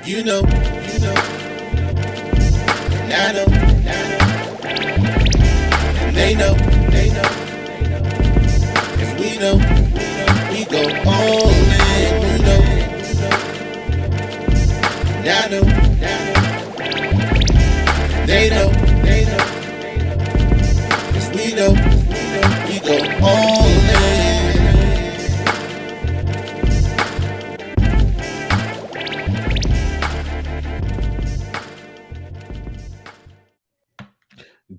You know, and I know, and they know, cause we know, we go all in, you know, and I know, they know, cause we know, we go all in.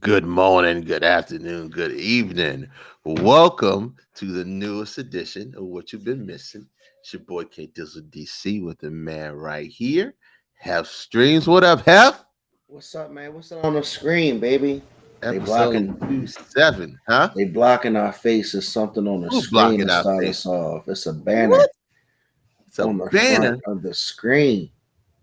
Good morning, good afternoon, good evening. Welcome to the newest edition of What You've Been Missing. It's your boy K Dizzle DC with the man right here. Hef Streams. What up, Hef? What's up, man? What's on the screen, baby? They Episode blocking 27, huh? they blocking our faces, something on the Who's screen blocking to our start face? us off. It's a banner What? It's a on the banner. front of the screen.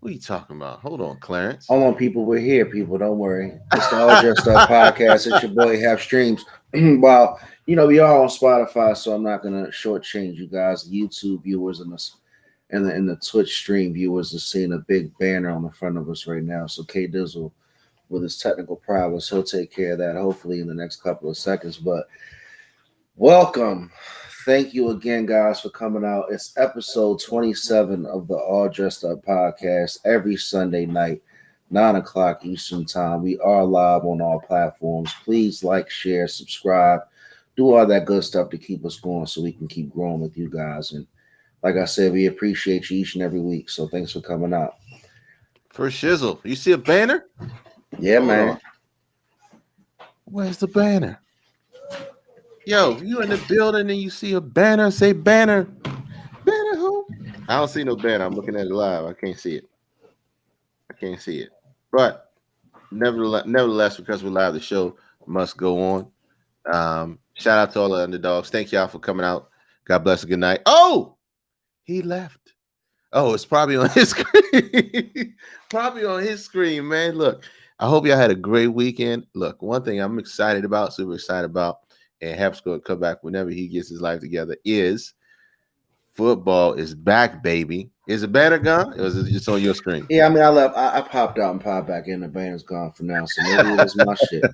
What are you talking about? Hold on, Clarence. Hold on, people. We're here, people. Don't worry. It's the All Dressed Up podcast. It's your boy Half Streams. Well, we are on Spotify, so I'm not gonna shortchange you guys, YouTube viewers and the Twitch stream viewers are seeing a big banner on the front of us right now. So K Dizzle, with his technical prowess, he'll take care of that hopefully in the next couple of seconds. But welcome. Thank you again, guys, for coming out. It's episode 27 of the All Dressed Up podcast every Sunday night, 9 o'clock Eastern Time. We are live on all platforms. Please like, share, subscribe, do all that good stuff to keep us going so we can keep growing with you guys. And like I said, we appreciate you each and every week. So thanks for coming out. For shizzle. You see a banner? Yeah, Hold man. on. Where's the banner? Yo, if you in the building and you see a banner, say banner. Banner who? I don't see no banner. I'm looking at it live. I can't see it. But nevertheless, because we're live, the show must go on. Shout out to all the underdogs. Thank y'all for coming out. God bless and good night. Oh, he left. Oh, it's probably on his screen. Man. Look, I hope y'all had a great weekend. Look, one thing I'm super excited about, and Hef's going to come back whenever he gets his life together, is football is back, baby. Is the banner gone? Or is it just on your screen? Yeah, I mean, I popped out and popped back in. The banner's gone for now, so maybe it was my shit.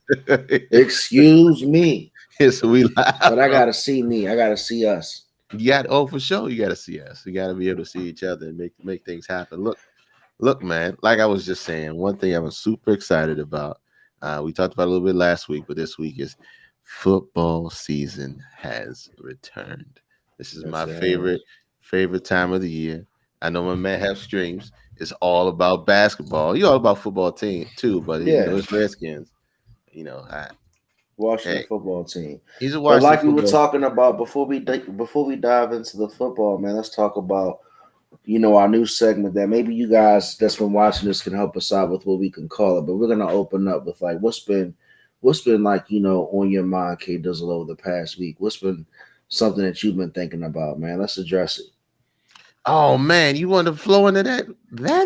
Excuse me. Yes, we live. But I gotta see me. I gotta see us. For sure. You gotta see us. You gotta be able to see each other and make things happen. Look, man. Like I was just saying, one thing I'm super excited about. We talked about it a little bit last week, but this week is football season has returned. This is my favorite time of the year. I know my man Hef Streams is all about basketball. You're all about football team too, but it's Redskins. Washington football team. He's a Washington. But like we were football talking about before we dive into the football, man, let's talk about our new segment that maybe you guys that's been watching this can help us out with what we can call it. But we're gonna open up with like what's been like on your mind, K Dizzle, over the past week. What's been something that you've been thinking about, man? Let's address it. Oh man, you want to flow into that?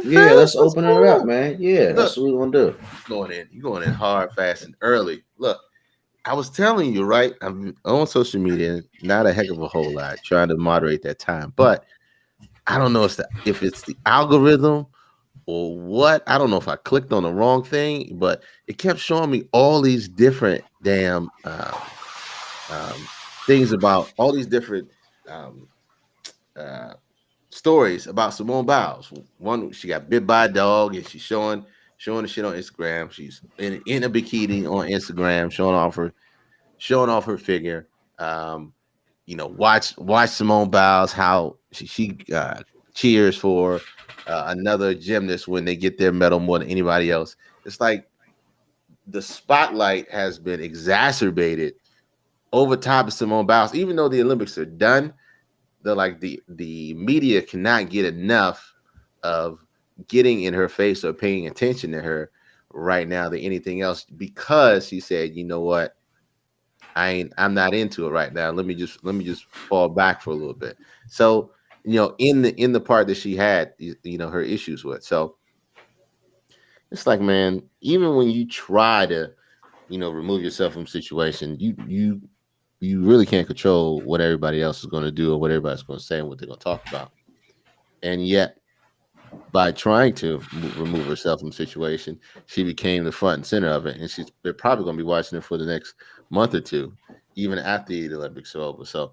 Yeah, let's open it up, man. Yeah, that's what we're gonna do. You're going in hard, fast, and early. Look, I was telling you, right? I'm on social media, not a heck of a whole lot, trying to moderate that time. But I don't know if it's the algorithm or what. I don't know if I clicked on the wrong thing, but it kept showing me all these different damn things about all these different stories about Simone Biles. One, she got bit by a dog, and she's showing the shit on Instagram. She's in a bikini on Instagram, showing off her figure. Watch Simone Biles, how she cheers for another gymnast when they get their medal more than anybody else. It's like the spotlight has been exacerbated over top of Simone Biles, even though the Olympics are done. The media cannot get enough of getting in her face or paying attention to her right now than anything else, because she said, you know what, I'm not into it right now. Let me just fall back for a little bit. So, in the part that she had, her issues with. So it's like, man, even when you try to, remove yourself from situation, you really can't control what everybody else is going to do or what everybody's going to say and what they're going to talk about. And yet, by trying to remove herself from the situation, she became the front and center of it, and they're probably going to be watching it for the next month or two, even after the Olympics are over. So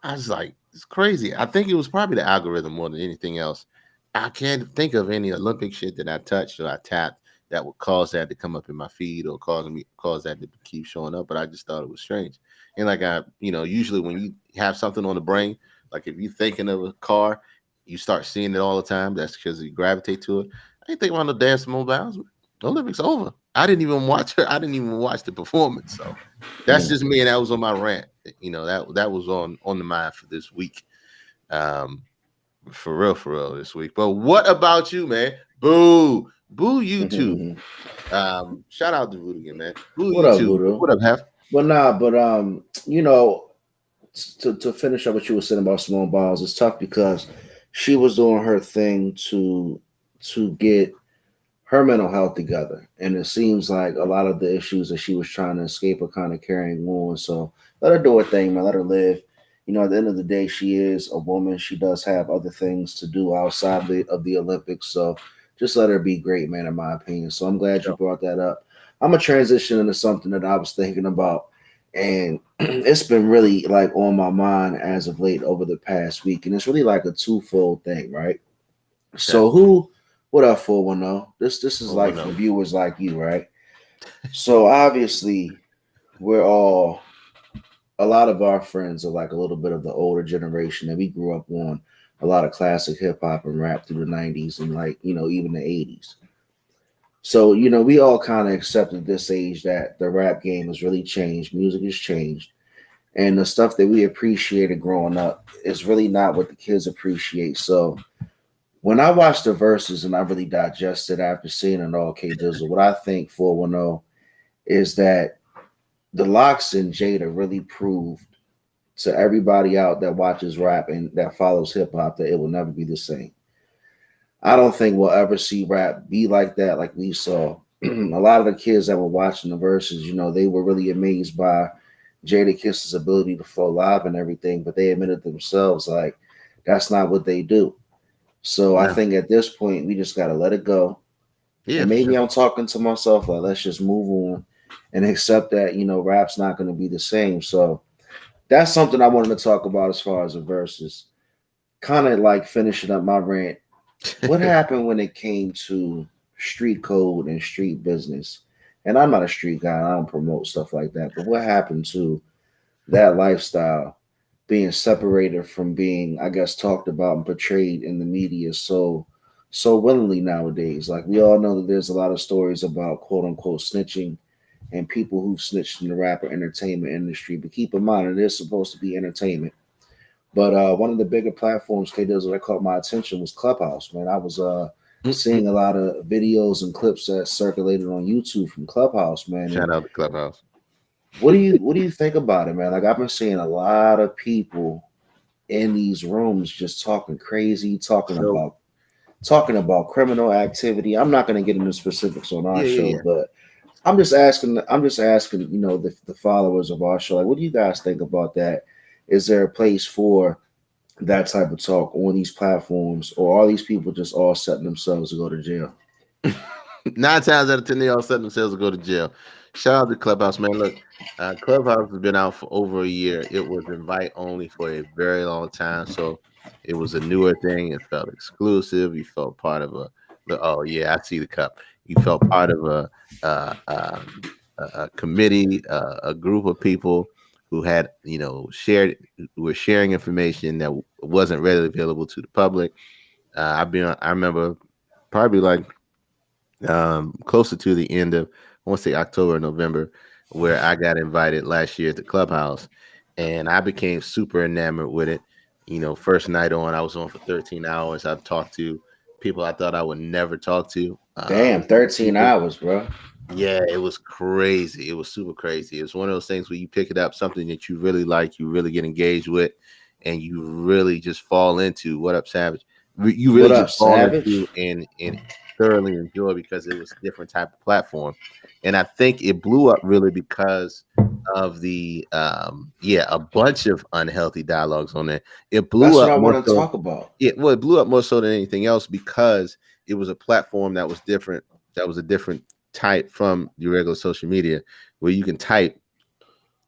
I was like, it's crazy. I think it was probably the algorithm more than anything else. I can't think of any Olympic shit that I touched or I tapped that would cause that to come up in my feed or cause that to keep showing up. But I just thought it was strange. And like usually when you have something on the brain, like if you're thinking of a car, you start seeing it all the time. That's because you gravitate to it. I ain't think about no damn Simone Biles. The Olympics over. I didn't even watch her. I didn't even watch the performance. So that's just me, and that was on my rant. That was on the mind for this week. For real this week. But what about you, man? Boo you too. Shout out to Voodoo again, man. Boo What you up, too. Voodoo? What up, Hef? To finish up what you were saying about Simone Biles, it's tough because she was doing her thing to get her mental health together, and it seems like a lot of the issues that she was trying to escape are kind of carrying on. So let her do her thing, man. Let her live. At the end of the day, she is a woman. She does have other things to do outside of the Olympics. So just let her be great, man, in my opinion. So I'm glad you brought that up. I'm gonna transition into something that I was thinking about, and it's been really like on my mind as of late over the past week, and it's really like a twofold thing, right? So what up, 410? This is like for viewers like you, right? So obviously a lot of our friends are like a little bit of the older generation, and we grew up on a lot of classic hip hop and rap through the 90s and even the 80s. So, we all kind of accepted at this age that the rap game has really changed, music has changed, and the stuff that we appreciated growing up is really not what the kids appreciate. So when I watched the verses and I really digested after seeing it all, K Dizzle, what I think 410 is that the Locks and Jada really proved to everybody out that watches rap and that follows hip hop that it will never be the same. I don't think we'll ever see rap be like that, like we saw. A lot of the kids that were watching the verses, they were really amazed by Jada Kiss's ability to flow live and everything, but they admitted themselves like that's not what they do. So I think at this point we just gotta let it go. Yeah, and maybe I'm talking to myself like let's just move on and accept that rap's not going to be the same. So that's something I wanted to talk about as far as the verses. Kind of like finishing up my rant. What happened when it came to street code and street business? And I'm not a street guy. I don't promote stuff like that. But what happened to that lifestyle being separated from being, I guess, talked about and portrayed in the media so willingly nowadays? Like we all know that there's a lot of stories about quote unquote snitching and people who've snitched in the rap or entertainment industry. But keep in mind, it is supposed to be entertainment. But one of the bigger platforms, K Dizzle, that caught my attention was Clubhouse. Man, I was seeing a lot of videos and clips that circulated on YouTube from Clubhouse. Man, shout out to Clubhouse. What do you think about it, man? Like I've been seeing a lot of people in these rooms just talking crazy, talking about criminal activity. I'm not going to get into specifics on our show, but I'm just asking, the followers of our show, like, what do you guys think about that? Is there a place for that type of talk on these platforms, or are these people just all setting themselves to go to jail? 9 times out of 10, they all set themselves to go to jail. Shout out to Clubhouse, man. Look, Clubhouse has been out for over a year. It was invite only for a very long time, so it was a newer thing. It felt exclusive. You felt part of oh yeah, I see the cup. You felt part of a committee, a group of people who had were sharing information that wasn't readily available to the public. I remember probably like closer to the end of, I want to say October or November, where I got invited last year at the Clubhouse, and I became super enamored with it. First night on, I was on for 13 hours. I've talked to people I thought I would never talk to. Damn, 13 hours, bro. Yeah, it was crazy. It was super crazy. It was one of those things where you pick it up, something that you really like, you really get engaged with, and you really just fall into. What up, Savage? You really just fall into and thoroughly enjoy because it was a different type of platform. And I think it blew up really because of the a bunch of unhealthy dialogues on there. It blew That's what up I more want to so talk about. it blew up more so than anything else because it was a platform that was different, that was a different type from your regular social media, where you can type,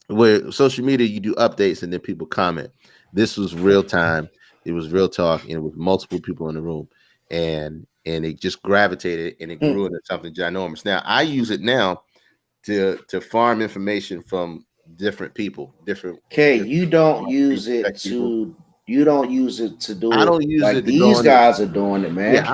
where social media you do updates and then people comment. This was real time, it was real talk, and it was multiple people in the room, and it just gravitated and it Hmm. grew into something ginormous. Now I use it now to farm information from different people, Okay, different you don't use it perspective people. to do I it don't use like it to go these on it. guys are doing it, Yeah, man.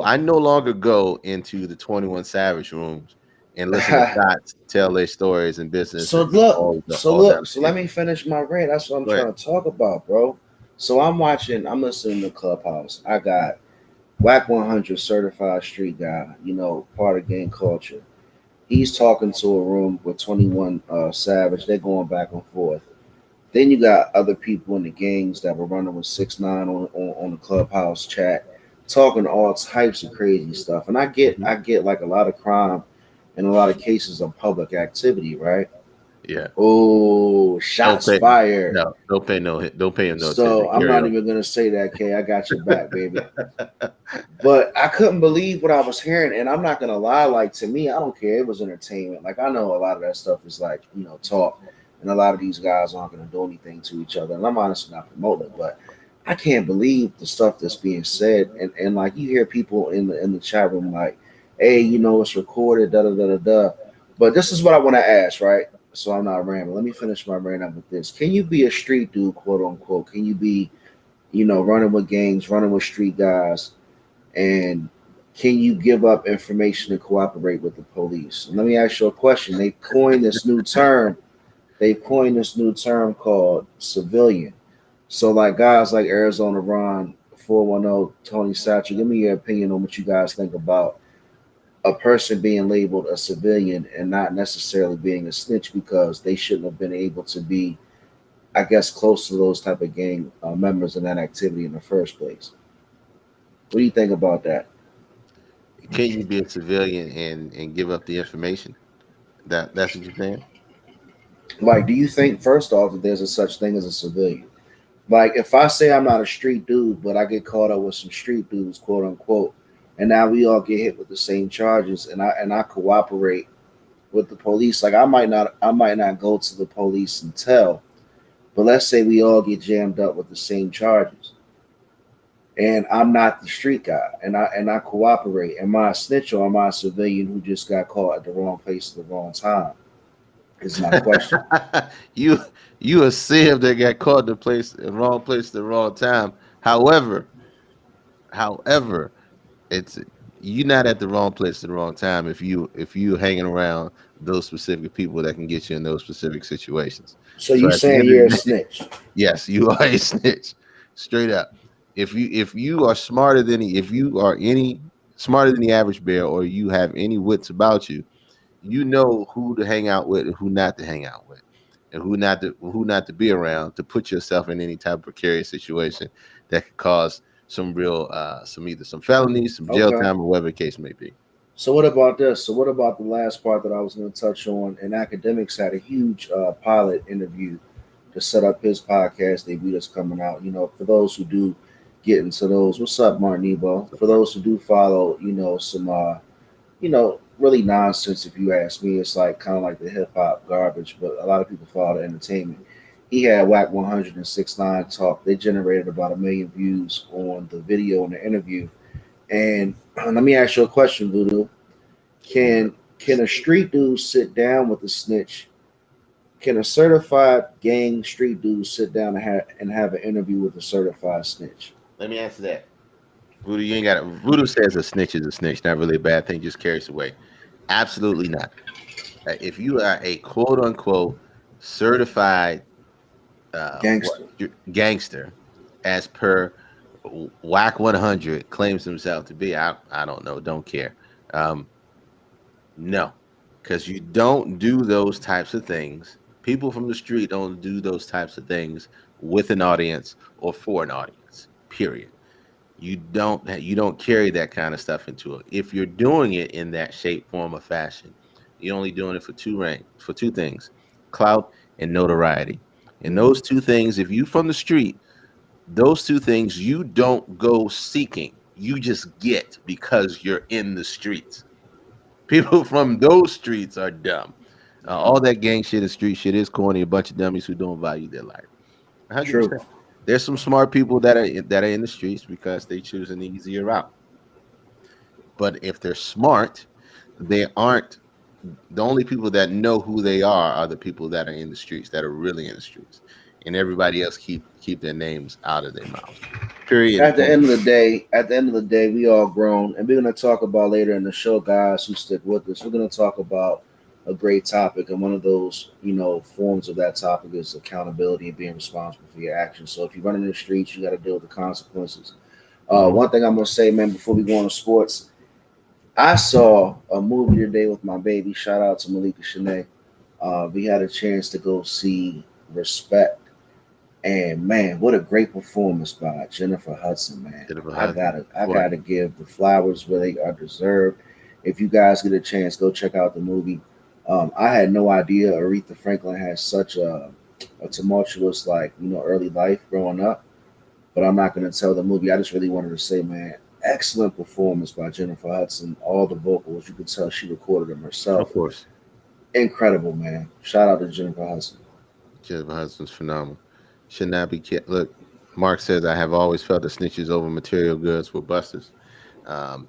I no longer go into the 21 Savage rooms and listen to dots tell their stories and business and all down So the let shit. me finish my rant. That's what I'm Go ahead. trying to talk about, bro. So I'm listening to Clubhouse. I got Whack 100 certified street guy, part of gang culture. He's talking to a room with 21 Savage. They're going back and forth. Then you got other people in the gangs that were running with 6ix9ine on the Clubhouse chat, talking all types of crazy stuff. And Mhm. I get like a lot of crime and a lot of cases of public activity, right? Yeah. Oh, Don't shots pay fired. don't pay him no attention. So I'm Carry not on. even gonna say that, Kay. I got your back, baby. But I couldn't believe what I was hearing, and I'm not gonna lie. Like, to me, I don't care. It was entertainment. Like, I know a lot of that stuff is like talk, and a lot of these guys aren't gonna do anything to each other. And I'm honestly not promoting it, but I can't believe the stuff that's being said. And like, you hear people in the chat room like, "Hey, it's recorded." Da da da da da. But this is what I want to ask, right? So I'm not rambling. Let me finish my rant up with this. Can you be a street dude, quote unquote? Can you be running with gangs, running with street guys? And can you give up information and cooperate with the police? And let me ask you a question. They coined this new term called civilian. So like guys like Arizona Ron, 410, Tony Satcher, give me your opinion on what you guys think about a person being labeled a civilian and not necessarily being a snitch, because they shouldn't have been able to be, I guess, close to those type of gang members in that activity in the first place. What do you think about that? Can you be a civilian and give up the information? That's what you're saying? Like, do you think first off that there's a such thing as a civilian? Like, if I say I'm not a street dude, but I get caught up with some street dudes, quote unquote, and now we all get hit with the same charges, and I cooperate with the police. Like, I might not go to the police and tell, but let's say we all get jammed up with the same charges, and I'm not the street guy, and I cooperate. Am I a snitch, or am I a civilian who just got caught at the wrong place at the wrong time? Is my question. you you a sieve that got caught in the wrong place, the wrong time. However, however, it's you're not at the wrong place at the wrong time if you hanging around those specific people that can get you in those specific situations. So So you at the saying end of you're a the day, snitch? yes, you are a snitch, straight up. If you are smarter than if you are any smarter than the average bear, or you have any wits about you, you know who to hang out with and who not to hang out with, and who not to be around to put yourself in any type of precarious situation that could cause some real some either some felonies, some jail Okay. time, or whatever the case may be. So what about this? So what about the last part that I was going to touch on? And academics had a huge pilot interview to set up his podcast debut that's coming out. For those who do get into those, what's up, Martin Nebo? For those who do follow, some really nonsense. If you ask me, it's like kind of like the hip hop garbage, but a lot of people follow the entertainment. He had Whack 106.9 talk. They generated about 1 million views on the video and the interview. And let me ask you a question, Voodoo. Can a street dude sit down with a snitch? Can a certified gang street dude sit down and have an interview with a certified snitch? Let me answer that. Voodoo, you ain't got it. Voodoo says a snitch is a snitch, not really a bad thing, just carries away. Absolutely not. If you are a quote unquote certified what Gangster. gangster, as per Whack 100 claims himself to be, I don't know, don't care. Um, no, because you don't do those types of things. People from the street don't do those types of things with an audience or for an audience. Period. You don't carry that kind of stuff into it. If you're doing it in that shape, form, or fashion, you're only doing it for two things: clout and notoriety. And those two things, if you from the street, those two things you don't go seeking. You just get because you're in the streets. People from those streets are dumb. All that gang shit and street shit is corny. A bunch of dummies who don't value their life. True. 100%. There's some smart people that are in the streets because they choose an easier route. But if they're smart, they aren't. The only people that know who they are the people that are in the streets, that are really in the streets, and everybody else keep their names out of their mouths. Period. And At the point. end of the day, we all grown, and we're gonna talk about later in the show, guys who stick with us. We're gonna talk about a great topic, and one of those, forms of that topic is accountability and being responsible for your actions. So if you run in the streets, you got to deal with the consequences. Mhm. One thing I'm gonna say, man, before we go on to sports, I saw a movie today with my baby. Shout out to Malika Shanae. We had a chance to go see Respect. And man, what a great performance by Jennifer Hudson, man. Bit of a I husband. gotta I Boy, gotta give the flowers where they are deserved. If you guys get a chance, go check out the movie. I had no idea Aretha Franklin had such a tumultuous, early life growing up. But I'm not gonna tell the movie. I just really wanted to say, man, excellent performance by Jennifer Hudson. All the vocals, you could tell she recorded them of herself. course, Incredible, man. Shout out to Jennifer Hudson. Jennifer Hudson's phenomenal. Should not be look. Mark says I have always felt that snitches over material goods were busters. Um,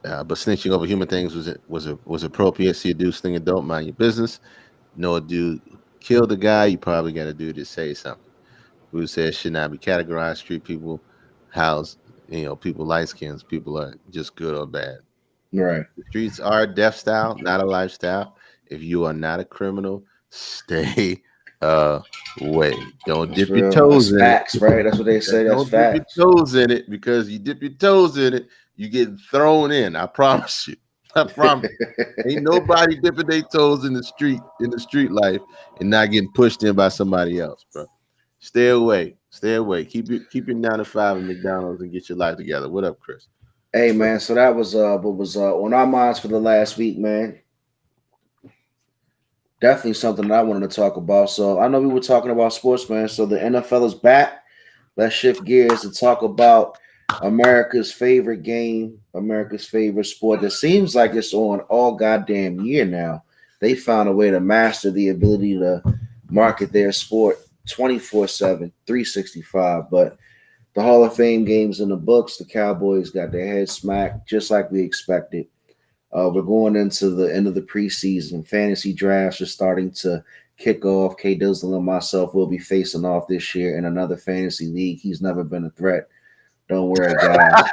but snitching over human things was appropriate. See a dude sling don't mind your business. Know a dude killed a guy. You probably got to do to say something. Who says should not be categorized. Street people, house, people light skins. People are just good or bad. Right. The streets are a death style, not a lifestyle. If you are not a criminal, stay away. Don't That's dip your real. toes That's in it. facts, right? That's what they say. That's Don't dip your facts. toes in it because you dip your toes in it, you get thrown in. I promise you. I promise. Ain't nobody dipping their toes in the street life and not getting pushed in by somebody else, bro. Stay away. Stay away. Keep your 9 to 5 at McDonald's and get your life together. What up, Chris? Hey man, so that was what was on our minds for the last week, man. Definitely something that I wanted to talk about. So I know we were talking about sports, man. So the NFL is back. Let's shift gears to talk about America's favorite game, America's favorite sport that seems like it's on all goddamn year now. They found a way to master the ability to market their sport 24/7, 365. But the Hall of Fame games in the books, the Cowboys got their heads smacked just like we expected. We're going into the end of the preseason. Fantasy drafts are starting to kick off. K Dizzle and myself will be facing off this year in another fantasy league. He's never been a threat. Don't worry, guys.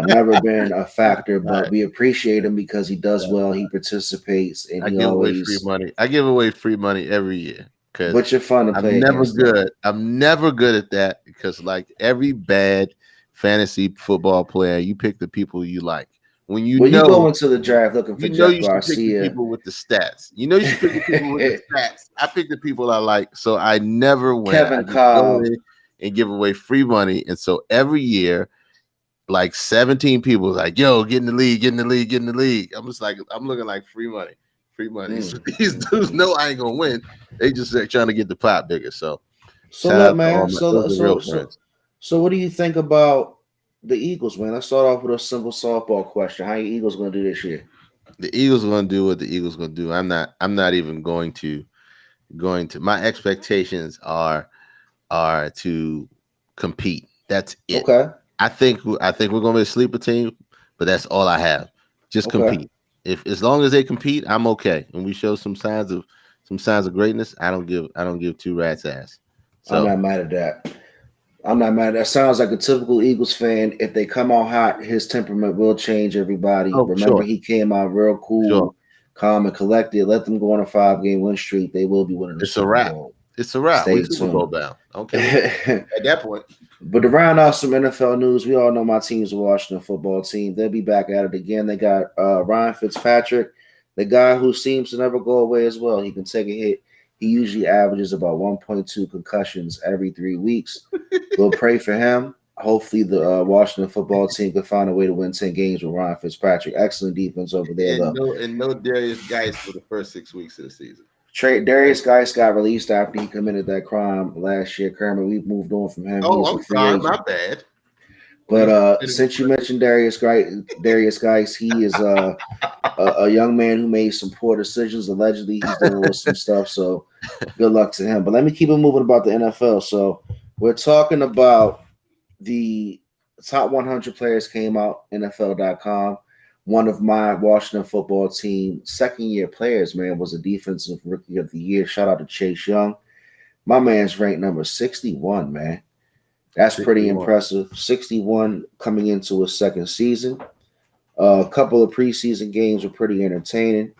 Never been a factor, but we appreciate him because he does well. He participates, and I he give away free always. money. I give away free money every year because But you're fun to play I'm never against, though. good. I'm never good at that because, like every bad fantasy football player, you pick the people you like. When Well, you go into the draft looking for Jeff you should pick the Garcia. people with the stats. You know you should pick the people with the stats. I pick the people I like, so I never win. I Kevin just go Cobb. in and give away free money, and so every year like 17 people was like, yo, get in the league, get in the league, get in the league. I'm just like, I'm looking like free money, free money. So these dudes know I ain't gonna win. They just trying to get the pot bigger. So So shout look, out to all man. my So those are real so so friends. so what do you think about the Eagles, man? Let's start off with a simple softball question. How are your Eagles gonna do this year? The Eagles are gonna do what the Eagles gonna do. I'm not even going to my expectations are to compete. That's it. Okay. I think we're gonna be a sleeper team, but that's all I have. Just Okay. compete. If as long as they compete, I'm okay. And we show some signs of greatness. I don't give two rats ass. I'm So not mad at that. I'm not mad. That sounds like a typical Eagles fan. If they come out hot, his temperament will change everybody. oh Remember, sure, he came out real sure. cool, calm, and collected. Let them go on a 5-game win streak. They will be winning the It's a Super wrap. Bowl. It's a wrap. We Stay Super Bowl tuned. bound. I don't care what you at that point. But to round off some NFL news, we all know my team's the Washington football team. They'll be back at it again. They got Ryan Fitzpatrick, the guy who seems to never go away as well. He can take a hit. He usually averages about 1.2 concussions every 3 weeks. We'll pray for him. hopefully the Washington football team can find a way to win 10 games with Ryan Fitzpatrick. Excellent defense over there, though. And no Darius Geis for the first 6 weeks of the season. Darius Geis got released after he committed that crime last year. Kermit, we've moved on from him. Oh, I'm sorry, my bad. But since you mentioned Darius Geis, he is a young man who made some poor decisions. Allegedly, he's dealing with some stuff. So good luck to him. But let me keep it moving about the NFL. So we're talking about the top 100 players came out, NFL.com. One of my Washington football team second-year players, man, was a defensive rookie of the year. Shout out to Chase Young. My man's ranked number 61, man. That's 61. Pretty impressive. 61 coming into his second season. A couple of preseason games were pretty entertaining.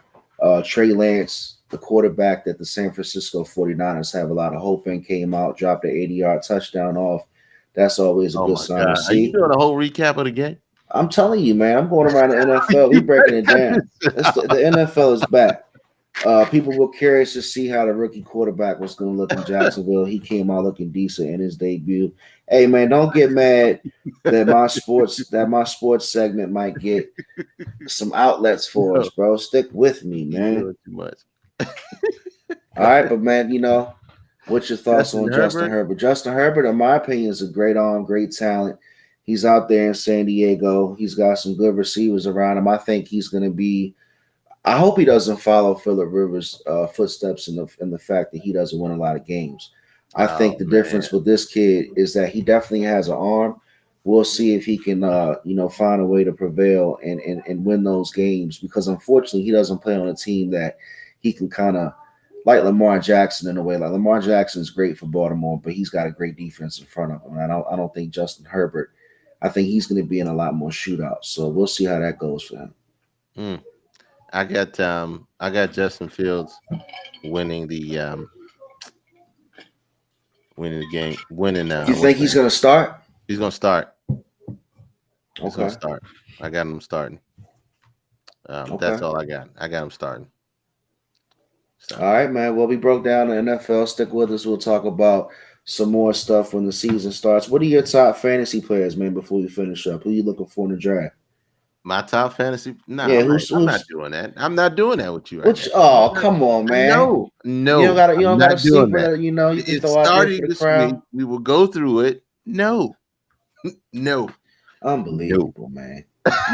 Trey Lance, the quarterback that the San Francisco 49ers have a lot of hope in, came out, dropped an 80-yard touchdown off. That's always a good sign to see. Are you doing a whole recap of the game? I'm telling you, man. I'm going around the NFL. We breaking it down. The NFL is back. People were curious to see how the rookie quarterback was going to look in Jacksonville. He came out looking decent in his debut. Hey, man, don't get mad that my sports segment might get some outlets for us, bro. Stick with me, man. Too much. All right, but man, what's your thoughts on Justin Herbert? Justin Herbert, in my opinion, is a great arm, great talent. He's out there in San Diego. He's got some good receivers around him. I think he's going to be. I hope he doesn't follow Phillip Rivers' footsteps in the fact that he doesn't win a lot of games. I think the difference with this kid is that he definitely has an arm. We'll see if he can, find a way to prevail and win those games, because unfortunately he doesn't play on a team that he can kind of like Lamar Jackson in a way. Like Lamar Jackson is great for Baltimore, but he's got a great defense in front of him. And I don't think Justin Herbert. I think he's going to be in a lot more shootouts. So we'll see how that goes for him. I got Justin Fields winning the game. You think he's going to start? He's going to start. He's going to start. I got him starting. That's all I got. I got him starting. All right, man. Well, we broke down the NFL. Stick with us. We'll talk about some more stuff when the season starts. What are your top fantasy players, man, before we finish up? Who are you looking for in the draft? My top fantasy? No, yeah, I'm not doing that. I'm not doing that with you. Come on, man. No. You don't gotta sleep with it. You can throw out there for the crowd. We will go through it. No. Unbelievable, man.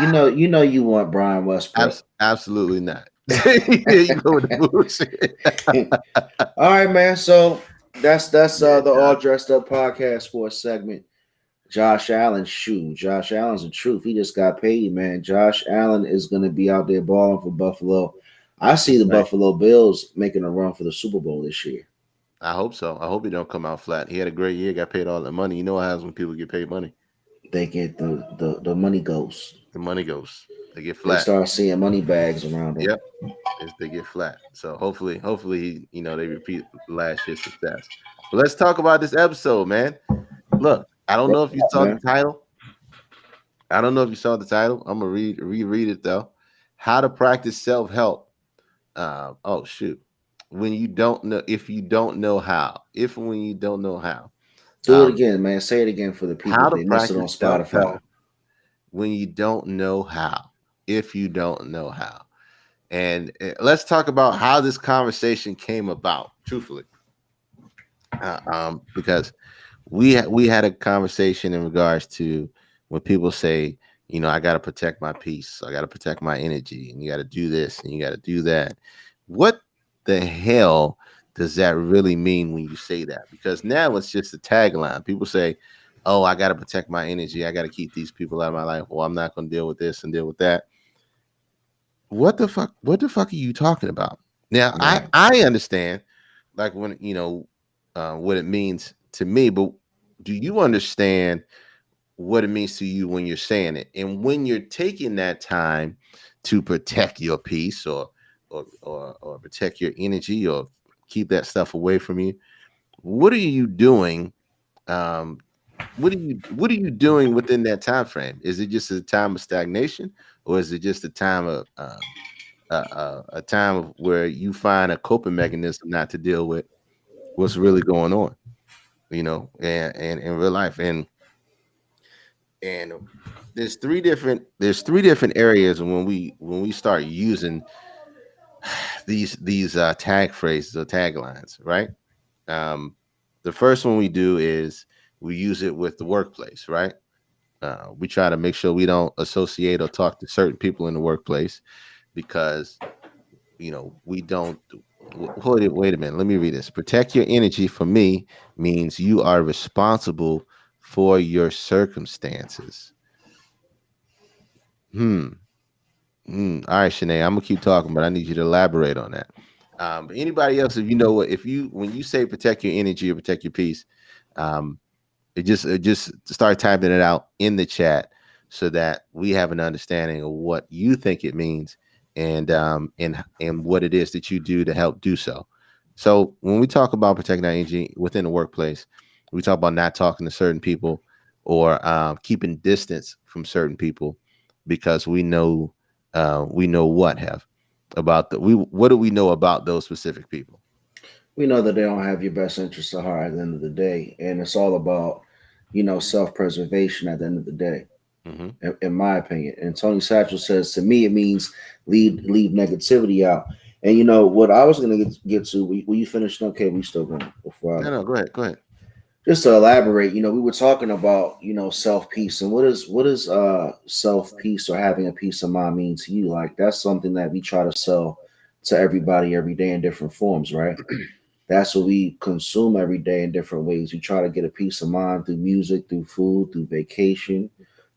You want Brian Westbrook. Absolutely not. You go with the bullshit. All right, man. So that's the All Dressed Up podcast sports segment. Josh Allen, Josh Allen's the truth. He just got paid, man. Josh Allen is going to be out there balling for Buffalo. I see the Buffalo Bills making a run for the Super Bowl this year. I hope so. I hope he don't come out flat. He had a great year, got paid all that money. You know what happens when people get paid money? They get the money goes. The money goes. They get flat. They start seeing money bags around them. Yep. They get flat. So hopefully, they repeat last year's success. But let's talk about this episode, man. Look, I don't know if you saw the title. I'm gonna reread it though. How to practice self-help. When you don't know, if you don't know how. When you don't know how. Do it again, man. Say it again for the people. How to practice on Spotify. When you don't know how. If you don't know how. And let's talk about how this conversation came about, truthfully. Because we had a conversation in regards to when people say, I got to protect my peace. I got to protect my energy. And you got to do this and you got to do that. What the hell does that really mean when you say that? Because now it's just a tagline. People say, oh, I got to protect my energy. I got to keep these people out of my life. Well, I'm not going to deal with this and deal with that. What the fuck are you talking about? Now, yeah. I understand, like, when, what it means to me, but do you understand what it means to you when you're saying it? And when you're taking that time to protect your peace or protect your energy or keep that stuff away from you, what are you doing? What are you doing within that time frame? Is it just a time of stagnation, or is it just a time of a time of where you find a coping mechanism not to deal with what's really going on, and in real life? And And there's three different areas when we start using these tag phrases or taglines, right? Um, the first one we do is we use it with the workplace, right? We try to make sure we don't associate or talk to certain people in the workplace because we don't. Wait a minute. Let me read this. Protect your energy for me means you are responsible for your circumstances. Hmm. All right, Shanae, I'm gonna keep talking, but I need you to elaborate on that. But anybody else, if you know what, if you when you say protect your energy or protect your peace, um, it just start typing it out in the chat so that we have an understanding of what you think it means and what it is that you do to help do so. So when we talk about protecting our energy within the workplace, we talk about not talking to certain people or keeping distance from certain people because we know what have about the we what do we know about those specific people? We know that they don't have your best interests at heart at the end of the day, and it's all about, self-preservation at the end of the day, Hmm. in my opinion. And Tony Satchel says, to me, it means leave negativity out. And what I was gonna get to. Were you finished? Okay, we still going before No, I no, go ahead, go ahead. just to elaborate. We were talking about self peace, and what is self peace or having a peace of mind mean to you? Like that's something that we try to sell to everybody every day in different forms, right? That's what we consume every day in different ways. We try to get a peace of mind through music, through food, through vacation,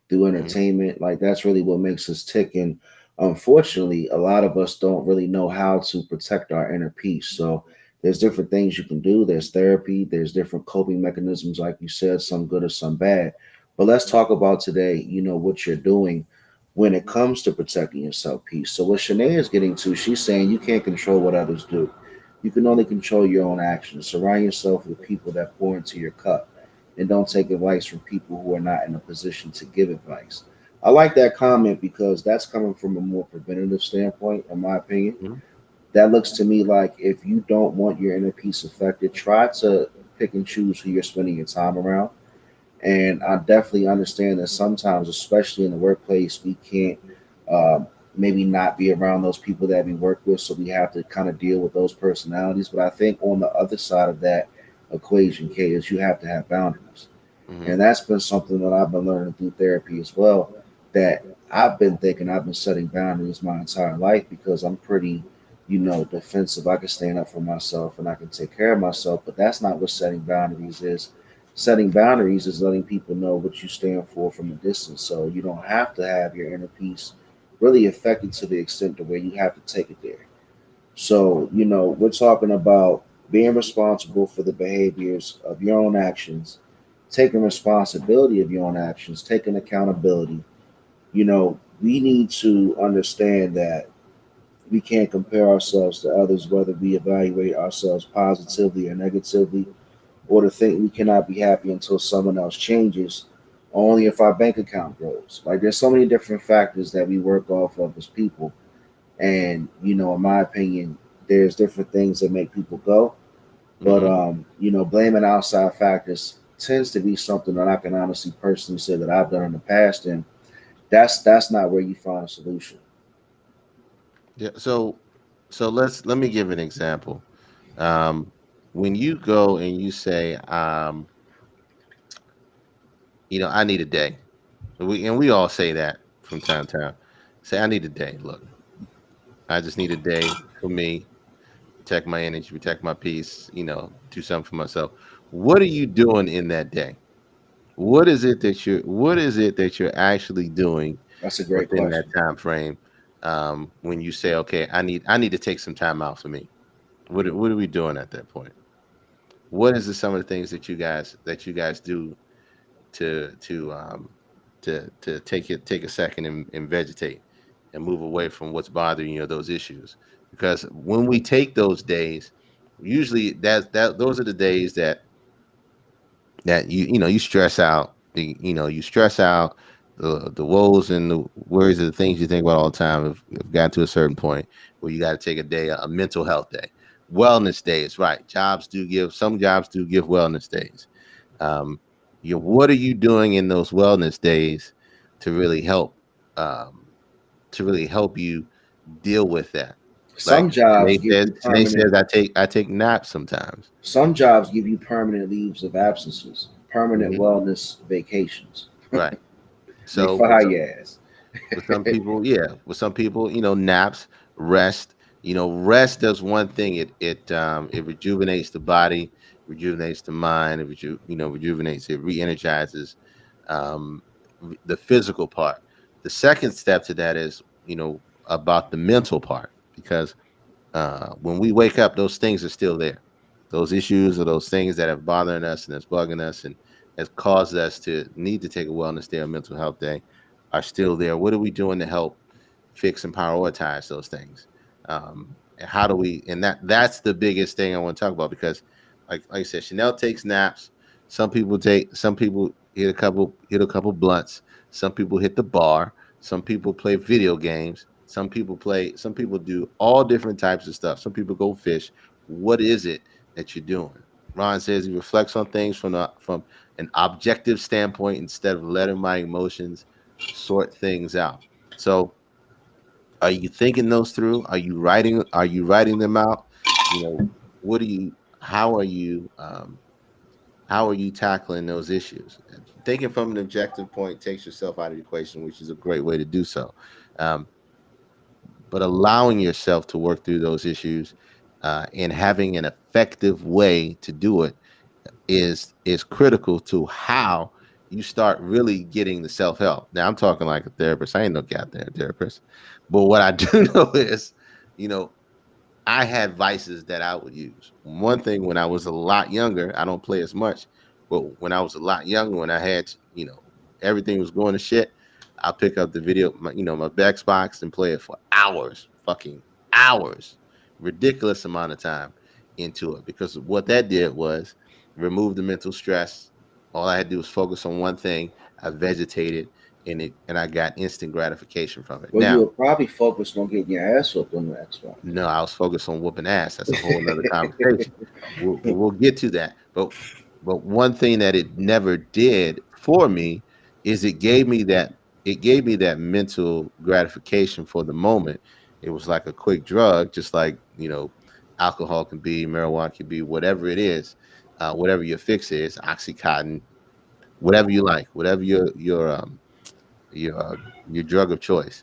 through Hmm. entertainment. Like that's really what makes us tick. And unfortunately, a lot of us don't really know how to protect our inner peace. So there's different things you can do. There's therapy. There's different coping mechanisms, like you said, some good or some bad. But let's talk about today. What you're doing when it comes to protecting your self peace. So what Shanae is getting to, she's saying you can't control what others do. You can only control your own actions. Surround yourself with people that pour into your cup and don't take advice from people who are not in a position to give advice. I like that comment because that's coming from a more preventative standpoint, in my opinion. Hmm. That looks to me like if you don't want your inner peace affected, try to pick and choose who you're spending your time around. And I definitely understand that sometimes, especially in the workplace, we can't maybe not be around those people that we work with. So we have to kind of deal with those personalities. But I think on the other side of that equation, Kay, is you have to have boundaries. Hmm. And that's been something that I've been learning through therapy as well. That I've been thinking I've been setting boundaries my entire life because I'm pretty, defensive. I can stand up for myself and I can take care of myself. But that's not what setting boundaries is. Setting boundaries is letting people know what you stand for from a distance. So you don't have to have your inner peace really affected to the extent to where you have to take it there. So, we're talking about being responsible for the behaviors of your own actions, taking responsibility of your own actions, taking accountability. We need to understand that we can't compare ourselves to others, whether we evaluate ourselves positively or negatively, or to think we cannot be happy until someone else changes, only if our bank account grows. Like, there's so many different factors that we work off of as people. And, in my opinion, there's different things that make people go. But, Hmm. blaming outside factors tends to be something that I can honestly personally say that I've done in the past. And that's not where you find a solution. Yeah. So let me give an example. Um, when you go and you say, I need a day. We all say that from time to time. Say, I need a day. Look, I just need a day for me, protect my energy, protect my peace, do something for myself. What are you doing in that day? What is it that you're actually doing That's a great within that question. time frame when you say, okay, I need to take some time out for me? What are we doing at that point? What is some of the things that you guys do to to um to take a second and vegetate and move away from what's bothering you or those issues? Because when we take those days, usually those are the days that you stress out. You stress out the woes and the worries of the things you think about all the time have gotten to a certain point where you got to take a day, a mental health day, wellness days. Right? Some jobs do give wellness days. Um, What are you doing in those wellness days to really help um, you deal with that? Some Like jobs give you Tanae permanent. says, I take naps sometimes. Some jobs give you permanent leaves of absences, permanent Hmm. wellness vacations. Right. They So fire your ass. with some people, yeah, with some people, naps, rest. Rest does one thing. It rejuvenates the body, rejuvenates the mind, rejuvenates, it re-energizes um, the physical part. The second step to that is, about the mental part, because when we wake up, those things are still there. Those issues or those things that have bothering us and that's bugging us and has caused us to need to take a wellness day or mental health day are still there. What are we doing to help fix and prioritize those things? And how do we? And that's the biggest thing I want to talk about, because, like I said, Chanel takes naps. Some people hit a couple blunts. Some people hit the bar. Some people play video games. Some people do all different types of stuff. Some people go fish. What is it that you're doing? Ron says he reflects on things from an objective standpoint instead of letting my emotions sort things out. So, are you thinking those through? Are you writing them out? You know, what do you how are you tackling those issues? Thinking from an objective point takes yourself out of the equation, which is a great way to do so. Um, but allowing yourself to work through those issues and having an effective way to do it is critical to how you start really getting the self help. Now I'm talking like a therapist. I ain't no goddamn therapist, but what I do know is, you know, I had vices that I would use. One thing, when I was a lot younger, I don't play as much, but when I was a lot younger, when I had, everything was going to shit, I'll pick up the video, my Xbox and play it for hours, fucking hours, ridiculous amount of time into it. Because what that did was remove the mental stress. All I had to do was focus on one thing. I vegetated in it, and I got instant gratification from it. Well, you Now, were probably focused on getting your ass whooped on the Xbox. no, I was focused on whooping ass. That's a whole nother conversation. We'll get to that. But one thing that it never did for me is it gave me that mental gratification for the moment. It was like a quick drug, just like, alcohol can be, marijuana can be, whatever it is, whatever your fix is, oxycontin, whatever you like, whatever your uh, your drug of choice.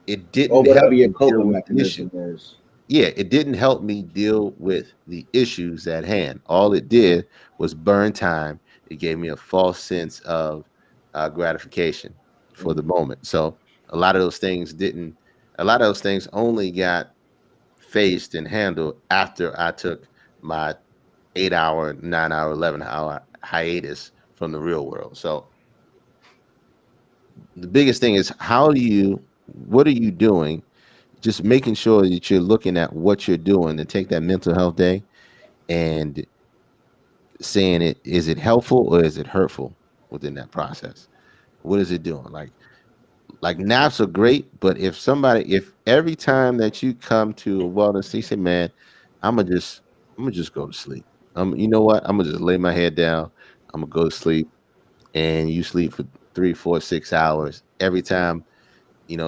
It Or didn't help whatever your me deal coping with the issue. mechanism is. Yeah, it didn't help me deal with the issues at hand. All it did was burn time. It gave me a false sense of gratification for the Mm. moment. So a lot of those things didn't. A lot of those things only got faced and handled after I took my 8 hour, 9 hour, 11 hour hiatus from the real world. So the biggest thing is, what are you doing, just making sure that you're looking at what you're doing to take that mental health day and saying, is it helpful or is it hurtful within that process? What is it doing? Like naps are great, but if every time that you come to a wellness, you say, man, I'm gonna just I'm gonna just go to sleep. You know what? I'm gonna just lay my head down. I'm gonna go to sleep, and you sleep for 3, 4, 6 hours every time.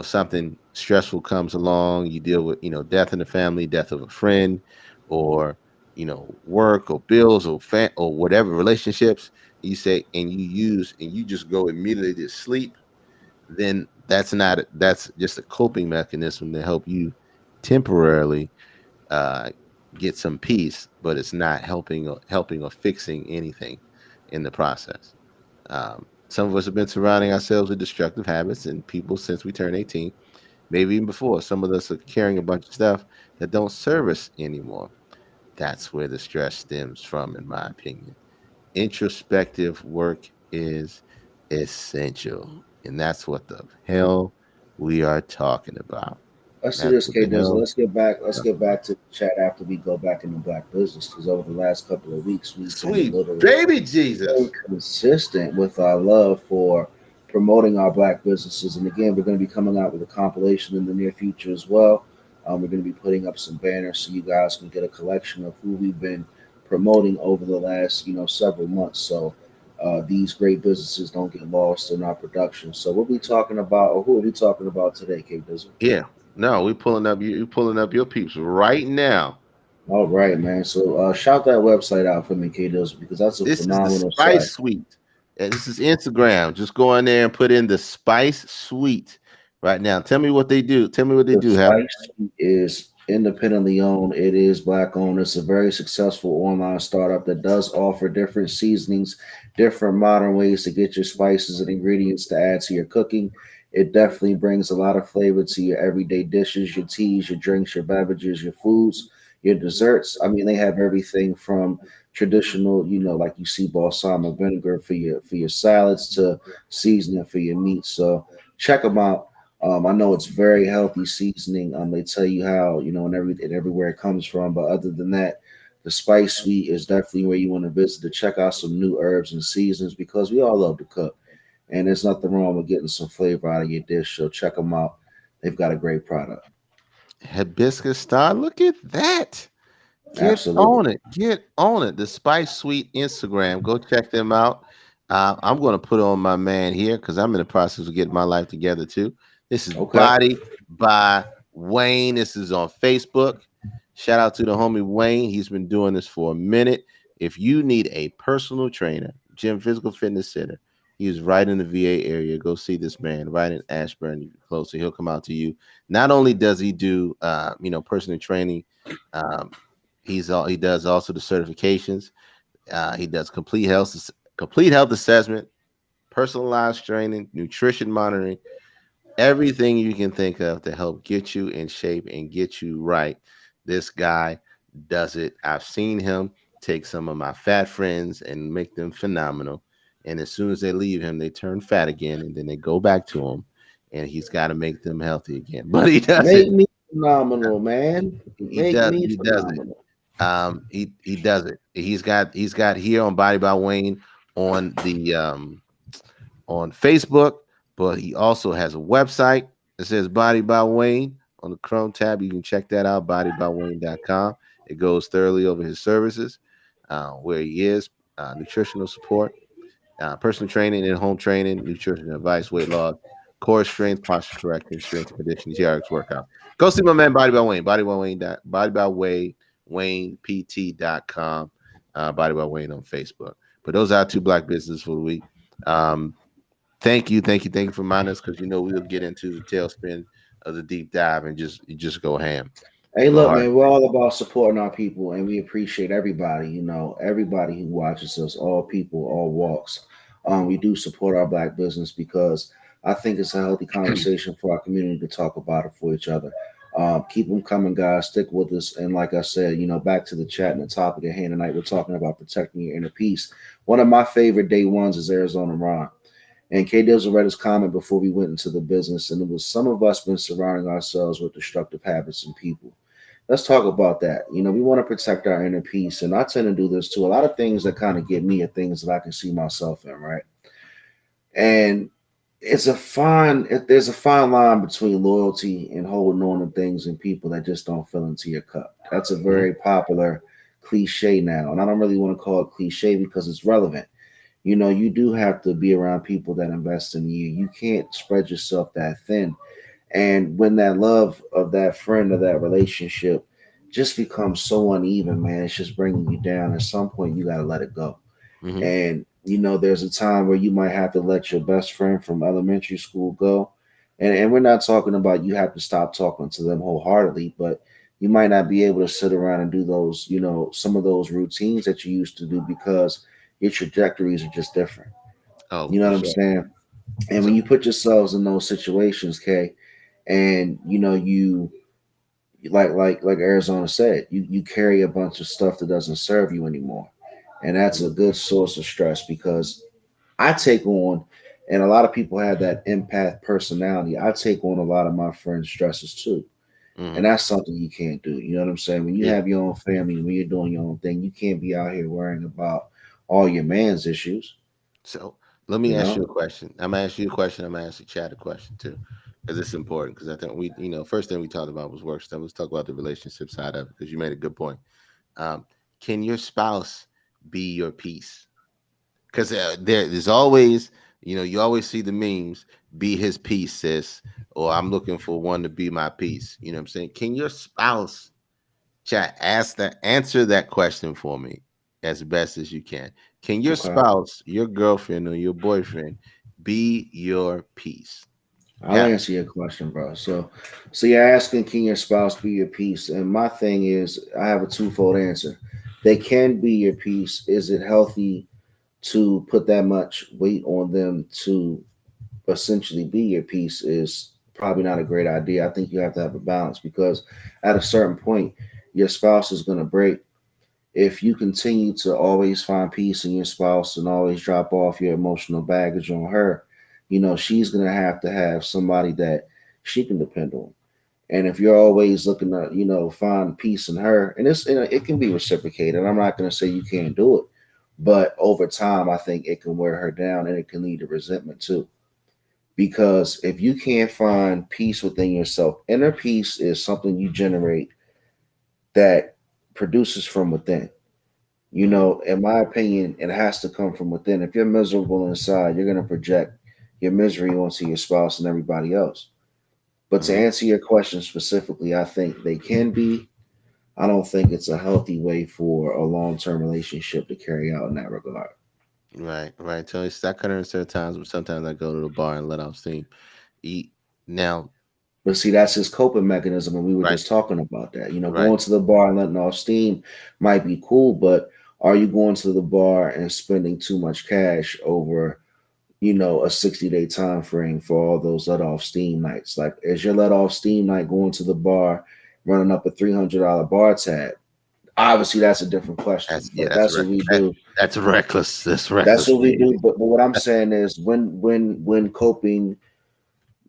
Something stressful comes along, you deal with, death in the family, death of a friend, or, work or bills or or whatever, relationships, you say, and you just go immediately to sleep, then that's just a coping mechanism to help you temporarily uh, get some peace, but it's not helping or fixing anything in the process. Some of us have been surrounding ourselves with destructive habits and people since we turned 18, maybe even before. Some of us are carrying a bunch of stuff that don't serve us anymore. That's where the stress stems from, in my opinion. Introspective work is essential. And that's what the hell we are talking about. Let's do That's this, what K the Dizzle. hell Let's get back. we're Let's talking get about. back to the chat after we go back into black business, because over the last couple of weeks we've been a Sweet little baby Jesus. inconsistent with our love for promoting our black businesses. And again, we're going to be coming out with a compilation in the near future as well. We're going to be putting up some banners so you guys can get a collection of who we've been promoting over the last, several months. So these great businesses don't get lost in our production. So what we talking about, or who are we talking about today, K Dizzle? Yeah. No, we pulling up you pulling up your peeps right now. All right, man. So shout that website out for me, K Dizzle, because that's a This is the phenomenal Spice site. Suite. And this is Instagram. Just go in there and put in the Spice Suite right now. Tell me what they do. Tell me what they The do, Hal. Spice Suite is independently owned. It is black owned. It's a very successful online startup that does offer different seasonings, different modern ways to get your spices and ingredients to add to your cooking. It definitely brings a lot of flavor to your everyday dishes, your teas, your drinks, your beverages, your foods, your desserts. I mean, they have everything from traditional, like you see balsamic vinegar for your salads to seasoning for your meat. So check them out. I know it's very healthy seasoning. They tell you how, and everywhere it comes from. But other than that, the Spice Suite is definitely where you want to visit to check out some new herbs and seasons because we all love to cook, and there's nothing wrong with getting some flavor out of your dish. So check them out. They've got a great product. Hibiscus Star. Look at that. Get Absolutely. on it. Get on it. The Spice Suite Instagram. Go check them out. I'm going to put on my man here because I'm in the process of getting my life together too. This is Okay. Body by Wayne. This is on Facebook. Shout out to the homie Wayne. He's been doing this for a minute. If you need a personal trainer, gym, physical fitness center, he's right in the VA area. Go see this man right in Ashburn, closer. He'll come out to you. Not only does he do, personal training, um, he does also the certifications. He does complete health assessment, personalized training, nutrition monitoring, everything you can think of to help get you in shape and get you right. This guy does it. I've seen him take some of my fat friends and make them phenomenal. And as soon as they leave him, they turn fat again, and then they go back to him, and he's got to make them healthy again. But he does it. Make me phenomenal, man. He Make does. me He does it. phenomenal. He does it. He's got here on Body by Wayne on the on Facebook, but he also has a website that says Body by Wayne on the Chrome tab. You can check that out, bodybywayne.com. It goes thoroughly over his services, where he is, nutritional support, personal training and home training, nutrition advice, weight loss, core strength, posture correction, strength and conditioning, TRX workout. Go see my man Body by Wayne, Body by Wayne, WaynePT.com, Body by Wayne on Facebook. But those are our two black businesses for the week. Um, thank you for reminding us because we'll get into the tailspin of the deep dive and just go ham, Hey, go look, hard. man, we're all about supporting our people, and we appreciate everybody. Everybody who watches us, all people, all walks. We do support our black business because I think it's a healthy conversation for our community to talk about it for each other. Keep them coming, guys. Stick with us, and like I said, back to the chat and the topic at hand tonight. We're talking about protecting your inner peace. One of my favorite day ones is Arizona Ron. And K Dizzle read his comment before we went into the business, and it was some of us been surrounding ourselves with destructive habits and people. Let's talk about that. We want to protect our inner peace, and I tend to do this too. A lot of things that kind of get me are things that I can see myself in, right? And there's a fine line between loyalty and holding on to things and people that just don't fill into your cup. That's a Mhm. very popular cliche now, and I don't really want to call it cliche because it's relevant. You do have to be around people that invest in you. You can't spread yourself that thin. And when that love of that friend or that relationship just becomes so uneven, man, it's just bringing you down. At some point, you got to let it go. Mhm. And, there's a time where you might have to let your best friend from elementary school go. And we're not talking about you have to stop talking to them wholeheartedly, but you might not be able to sit around and do those, some of those routines that you used to do because your trajectories are just different. Oh, You know for what I'm sure. saying? And when So you put yourselves in those situations, Kay, and you like Arizona said, you carry a bunch of stuff that doesn't serve you anymore, and that's a mhm, good source of stress because I take on, and a lot of people have that empath personality. I take on a lot of my friends' stresses too, and mhm. that's something you can't do. You know what I'm saying? When you Yeah. have your own family, when you're doing your own thing, you can't be out here worrying about all your man's issues. So let me You ask you know? a question. I'm gonna ask you a question. I'm gonna ask the chat a question too, because it's important. Because I think first thing we talked about was work stuff. Let's talk about the relationship side of it because you made a good point. Um, can your spouse be your peace? because there's always, you always see the memes, be his piece, sis, or I'm looking for one to be my piece. You know what I'm saying? Can your spouse, chat, answer that question for me as best as you can? Can your Okay. spouse, your girlfriend, or your boyfriend be your piece? I'll Yeah. answer your question, bro. So you're asking, can your spouse be your piece? And my thing is, I have a twofold answer. They can be your piece. Is it healthy to put that much weight on them to essentially be your piece? Is probably not a great idea. I think you have to have a balance because at a certain point, your spouse is going to break. If you continue to always find peace in your spouse and always drop off your emotional baggage on her, she's going to have somebody that she can depend on. And if you're always looking to, find peace in her, and it can be reciprocated. I'm not going to say you can't do it, but over time, I think it can wear her down and it can lead to resentment too. Because if you can't find peace within yourself, inner peace is something you generate that produces from within. Mhm. In my opinion, it has to come from within. If you're miserable inside, you're going to project your misery onto your spouse and everybody else. But to Mhm. answer your question specifically, I think they can be. I don't think it's a healthy way for a long term relationship to carry out in that regard. Right, right. So it's that kind of certain times, but sometimes I go to the bar and let off steam. Eat now. But see, that's his coping mechanism, and we were Right, just talking about that. right. Going to the bar and letting off steam might be cool, but are you going to the bar and spending too much cash over a 60-day time frame for all those let off steam nights? Like, is your let off steam night going to the bar, running up a $300 bar tab? Obviously, that's a different question, That's, yeah, but that's that's what reckless. we do. That's reckless. That's That's reckless what we behavior. do. But what I'm saying is, when coping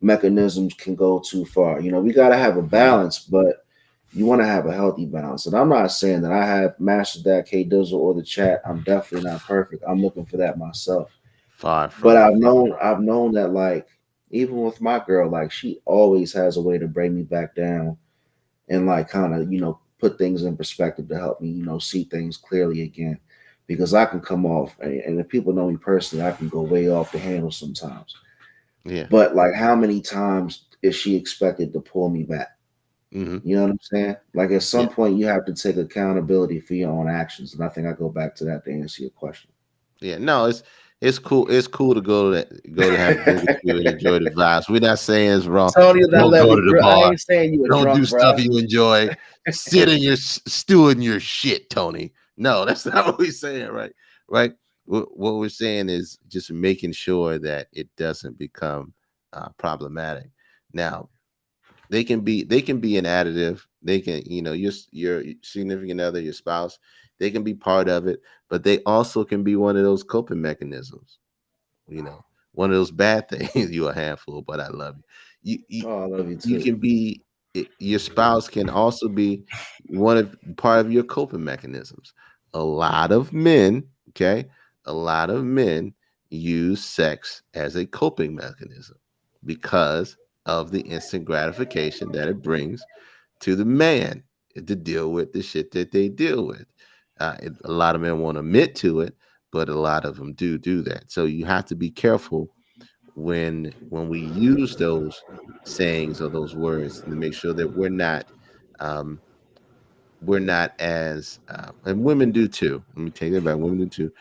mechanisms can go too far, we got to have a Mhm. balance, but you want to have a healthy balance. And I'm not saying that I have mastered that, K Dizzle or the chat. I'm definitely not perfect. I'm looking for that myself. Far But from it. I've known that, like, even with my girl, like, she always has a way to bring me back down and, like, kind of, put things in perspective to help me, see things clearly again. Because I can come off, and if people know me personally, I can go way off the handle sometimes. Yeah. But, like, how many times is she expected to pull me back? Hmm. You know what I'm saying? Like, at Yeah. some point, you have to take accountability for your own actions. And I think I go back to that to answer your question. Yeah. No, it's cool. It's cool to go to have a drink with you and enjoy the vibes. We're not saying it's wrong. Tony, not Don't let go me. to the I bar. ain't saying you a Don't do drunk, stuff bro. you enjoy. Sit in your stew in your shit, Tony. No, that's not what we're saying, right? Right. What we're saying is just making sure that it doesn't become problematic. Now, they can be an additive. They can, your significant other, your spouse, they can be part of it, but they also can be one of those coping mechanisms. You know, one of those bad things. You a handful, but I love you. Oh, I love you You too. can be your spouse can also be one of part of your coping mechanisms. A lot of men, okay, a lot of men use sex as a coping mechanism because of the instant gratification that it brings to the man to deal with the shit that they deal with. A lot of men won't admit to it, but a lot of them do that. So you have to be careful when we use those sayings or those words to make sure that um, we're not as and women do too. Let me take that back. Women do too.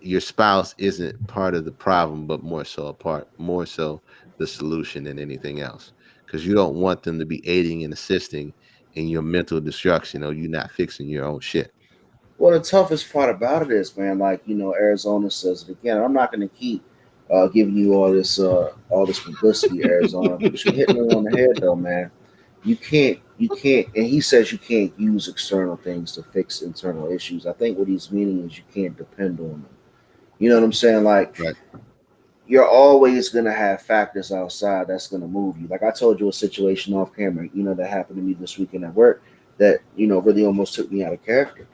Your spouse isn't part of the problem, but more so the solution than anything else. Because you don't want them to be aiding and assisting in your mental destruction or you not fixing your own shit. Well, the toughest part about it is, man, like, Arizona says it again. I'm not going to keep giving you all this publicity, Arizona, but you're hitting it on the head, though, man. You can't, and he says you can't use external things to fix internal issues. I think what he's meaning is you can't depend on them. You know what I'm saying? Like, Right. you're always gonna have factors outside that's gonna move you. Like, I told you a situation off camera, that happened to me this weekend at work that really almost took me out of character.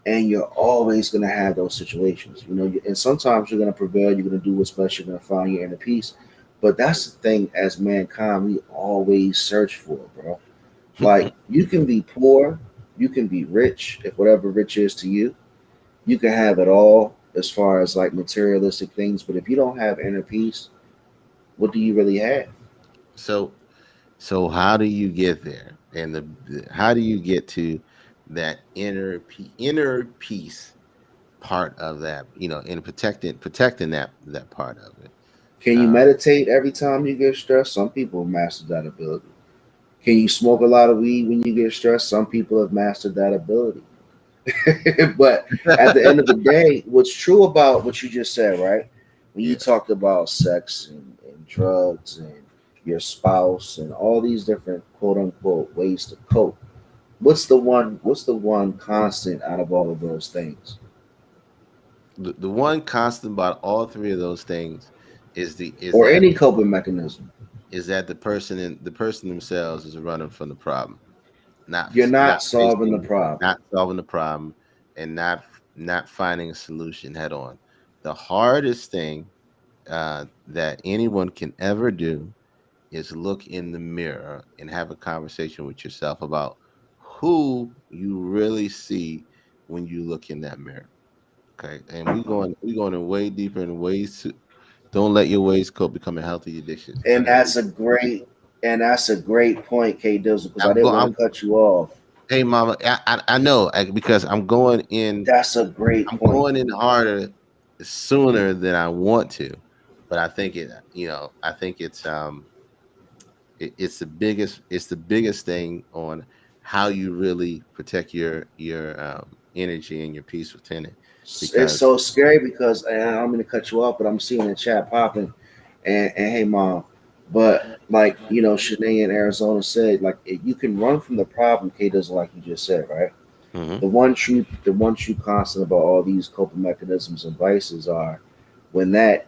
And you're always gonna have those situations, and sometimes you're gonna prevail. You're gonna do what's best. You're gonna find your inner peace. But that's the thing, as mankind, we always search for, bro. Like, you can be poor, you can be rich, if whatever rich is to you. You can have it all, as far as like materialistic things. But if you don't have inner peace, what do you really have? So so how do you get there? And how do you get to that inner peace part of that, in protecting that part of it? Can you Uh, meditate every time you get stressed? Some people master that ability. Can you smoke a lot of weed when you get stressed? Some people have mastered that ability. But at the end of the day, what's true about what you just said, right? When you yeah. talked about sex and drugs and your spouse and all these different quote unquote ways to cope, what's the one constant out of all of those things? The one constant about all three of those things is the is Or that any coping mechanism. is that the person themselves is running from the problem, not You're not not solving the facing, problem. not solving the problem, and not finding a solution head on. The hardest thing that anyone can ever do is look in the mirror and have a conversation with yourself about who you really see when you look in that mirror. Okay, and we going in way deeper in ways to don't let your ways cope become a healthy addiction. And that's a great point, K Dizzle, because I I'm didn't going. want to cut you off. Hey, mama, I know because I'm going in. That's a great I'm point. going in harder sooner than I want to, but I think I think it's the biggest thing on how you really protect your energy and your peace within it, It's because so scary because, and I'm gonna cut you off, but I'm seeing the chat popping, and hey mom, but like Shanae in Arizona said, like you can run from the problem. K doesn't like you just said, right? hmm The one true constant about all these coping mechanisms and vices are when that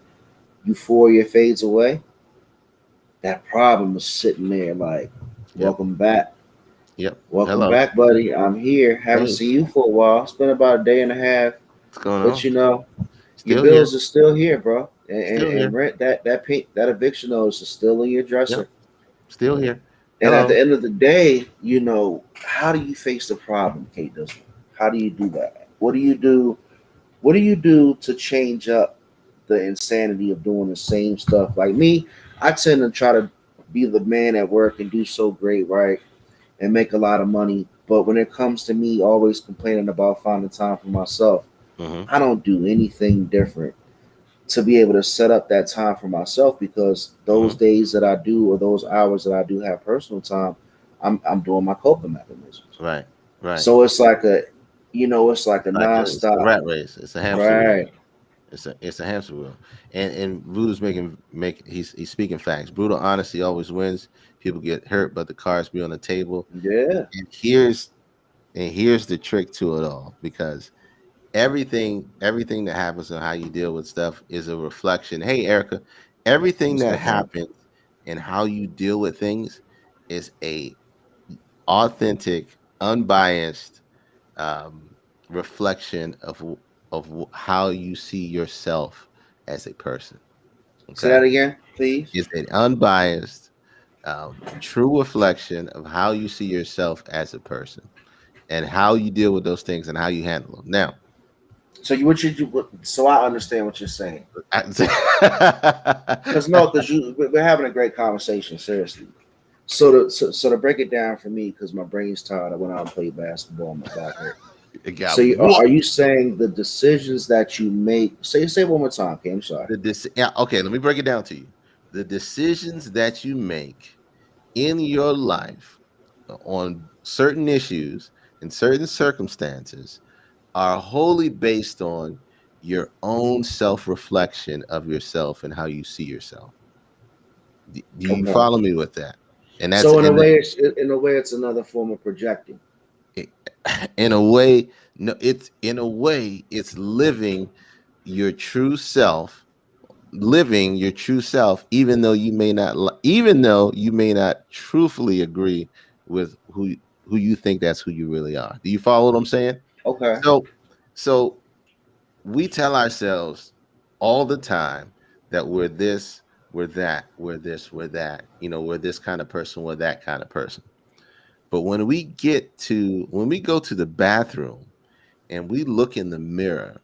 euphoria fades away, that problem is sitting there like, yep, welcome back. yep. Welcome Hello, back, buddy. I'm here. Haven't hey, seen you for a while. It's been about a day and a half, what's going but on? your Still here, bills are still here, bro. And, and, still and here. rent that eviction notice is still in your Yep, dresser. still here. And at the Hello. end of the day, how do you face the problem, Kate? Does How do you do that? What do you do? What do you do to change up the insanity of doing the same stuff? Like me, I tend to try to be the man at work and do so great, right? And make a lot of money. But when it comes to me always complaining about finding time for myself, hmm I don't do anything different to be able to set up that time for myself because those hmm days that I do or those hours that I do have personal time, I'm doing my coping mechanisms. Right, right. So it's like a It's a nonstop. rat race. It's a hamster wheel. Right. It's a hamster wheel. And Voodoo's he's speaking facts. Brutal honesty always wins. People get hurt, but the cards be on the table. Yeah. And here's the trick to it all, because everything that happens and how you deal with stuff is a reflection. Hey, Erica, everything What's that up, man? happens and how you deal with things is a authentic, unbiased reflection how you see yourself as a person. Say Okay, that again, please. it's an unbiased, true reflection of how you see yourself as a person and how you deal with those things and how you handle them. Now, So you what you do? So I understand what you're saying. I, Because no, because we're having a great conversation. Seriously. So to break it down for me, because my brain's tired. I went out and played basketball. My back hurt. it So got are whooped. you saying the decisions that you make? Say it one more time. Okay, I'm sorry. Yeah, okay, let me break it down to you. The decisions that you make in your life on certain issues in certain circumstances are wholly based on your own self-reflection of yourself and how you see yourself. Do you Okay. follow me with that? And that's So in a way, it's another form of projecting. it, in a way, no, it's living your true self, even though even though you may not truthfully agree with who you think that's who you really are. Do you follow what I'm saying? Okay. So so we tell ourselves all the time that we're this, we're that, we're this, we're that. We're this kind of person, we're that kind of person. But when we go to the bathroom and we look in the mirror,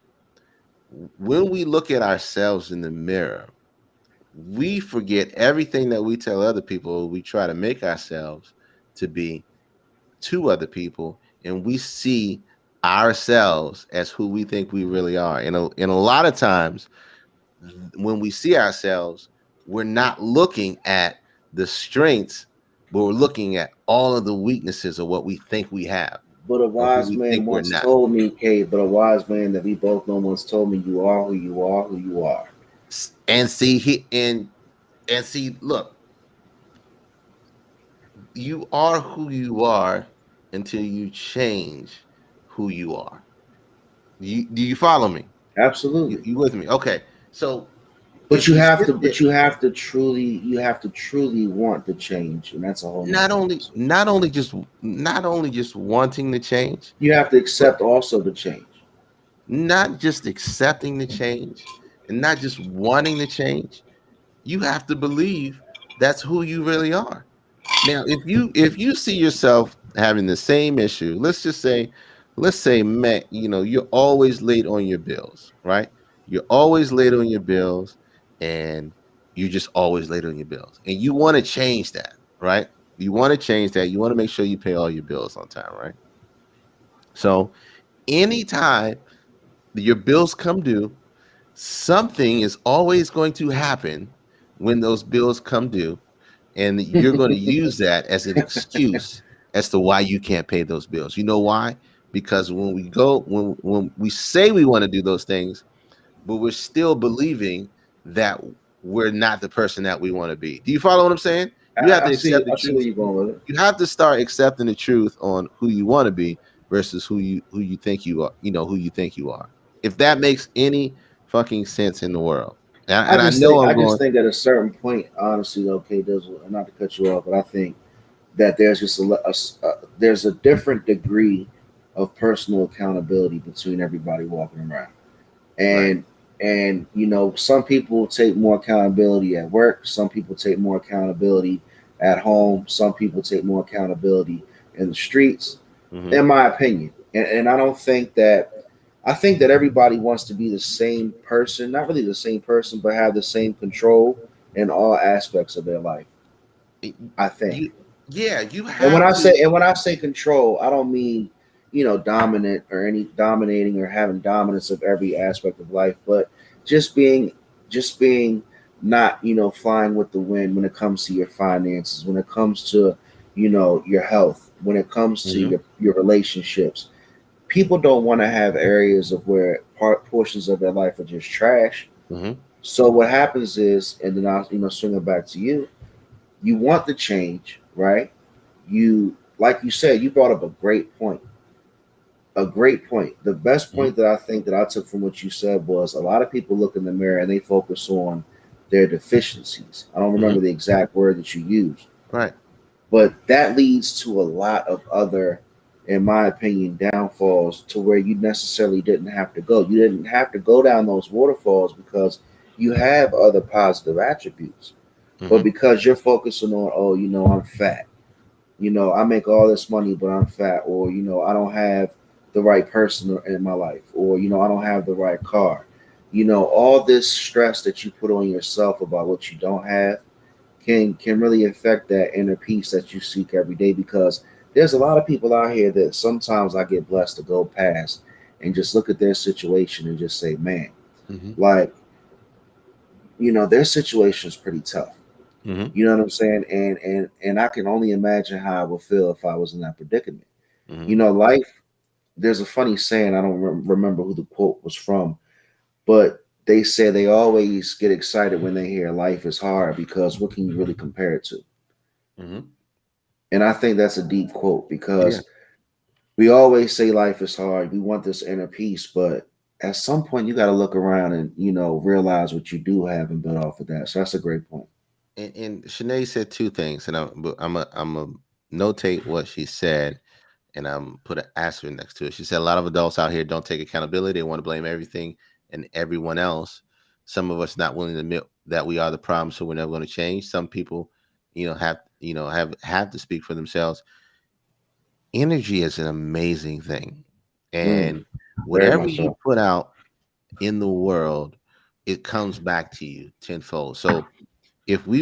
when we look at ourselves in the mirror, we forget everything that we tell other people. We try to make ourselves to be to other people, and we see ourselves as who we think we really are. And a lot of times, when we see ourselves, we're not looking at the strengths, but we're looking at all of the weaknesses of what we think we have But a or who wise we man think we're once not. told me, Kate, but a wise man that we both know once told me, you are who you are, who you are. And see he and see, look, you are who you are until you change who you are. Do you follow me? Absolutely. You with me? Okay. So But if you you have sit to, there, you have to truly want the change, and that's a whole nother not only conversation. not only just not only just wanting to change, You have to but accept also the change. not just accepting the change and not just wanting to change, you have to believe that's who you really are. Now, if you see yourself having the same issue, let's say, Matt, you're always late on your bills, right? You're always late on your bills, and you're just always late on your bills, and you want to change that, right? You want to change that. You want to make sure you pay all your bills on time, right? So anytime your bills come due, something is always going to happen when those bills come due, and you're going to use that as an excuse as to why you can't pay those bills. You know why? Because when we say we want to do those things, but we're still believing that we're not the person that we want to be. Do you follow what I'm saying? You have to accept the I see where truth. you're going with it. You have to start accepting the truth on who you want to be versus who you think you are. Who you think you are. If that makes any fucking sense in the world. And I know I I'm just going. think at a certain point, honestly, okay, there's not to cut you off, but I think that there's just there's a different degree of personal accountability between everybody walking around, Right. and some people take more accountability at work, some people take more accountability at home, some people take more accountability in the streets, Hmm. in my opinion. And I don't think that, I think that everybody wants to be the same person, not really the same person, but have the same control in all aspects of their life. I think. You, yeah, you And have to. when I say control, I don't mean, dominant or any dominating or having dominance of every aspect of life, but just being just being not, flying with the wind when it comes to your finances, when it comes to, your health, when it comes to Hmm. your relationships. People don't want to have areas of where portions of their life are just trash. Hmm. So what happens is, and then I'll, swing it back to you. You want the change, right? You, like you said, you brought up a great point. A great point. The best Hmm. point that I think that I took from what you said was, a lot of people look in the mirror and they focus on their deficiencies. I don't remember Hmm. the exact word that you used, Right. but that leads to a lot of other, in my opinion, downfalls to where you necessarily didn't have to go. You didn't have to go down those waterfalls because you have other positive attributes. But Hmm. because you're focusing on, oh, I'm fat, I make all this money, but I'm fat, or, I don't have the right person in my life, or, I don't have the right car. All this stress that you put on yourself about what you don't have can really affect that inner peace that you seek every day, because there's a lot of people out here that sometimes I get blessed to go past and just look at their situation and just say, man, Hmm. like, their situation is pretty tough. Hmm. You know what I'm saying? And I can only imagine how I would feel if I was in that predicament. Hmm. Life, there's a funny saying, I don't remember who the quote was from, but they say they always get excited when they hear life is hard, because what can you really compare it to? Hmm. And I think that's a deep quote, Yeah. because we always say life is hard. We want this inner peace, but at some point you got to look around and, realize what you do have and build off of that. So that's a great point. And Shanae said two things, and I'm a notate what she said, and I'm put an asterisk next to it. She said a lot of adults out here don't take accountability. They want to blame everything and everyone else. Some of us not willing to admit that we are the problem, so we're never going to change. Some people, have to speak for themselves. Energy is an amazing thing, Mm, and very whatever much you so. put out, in the world, it comes back to you tenfold. So if we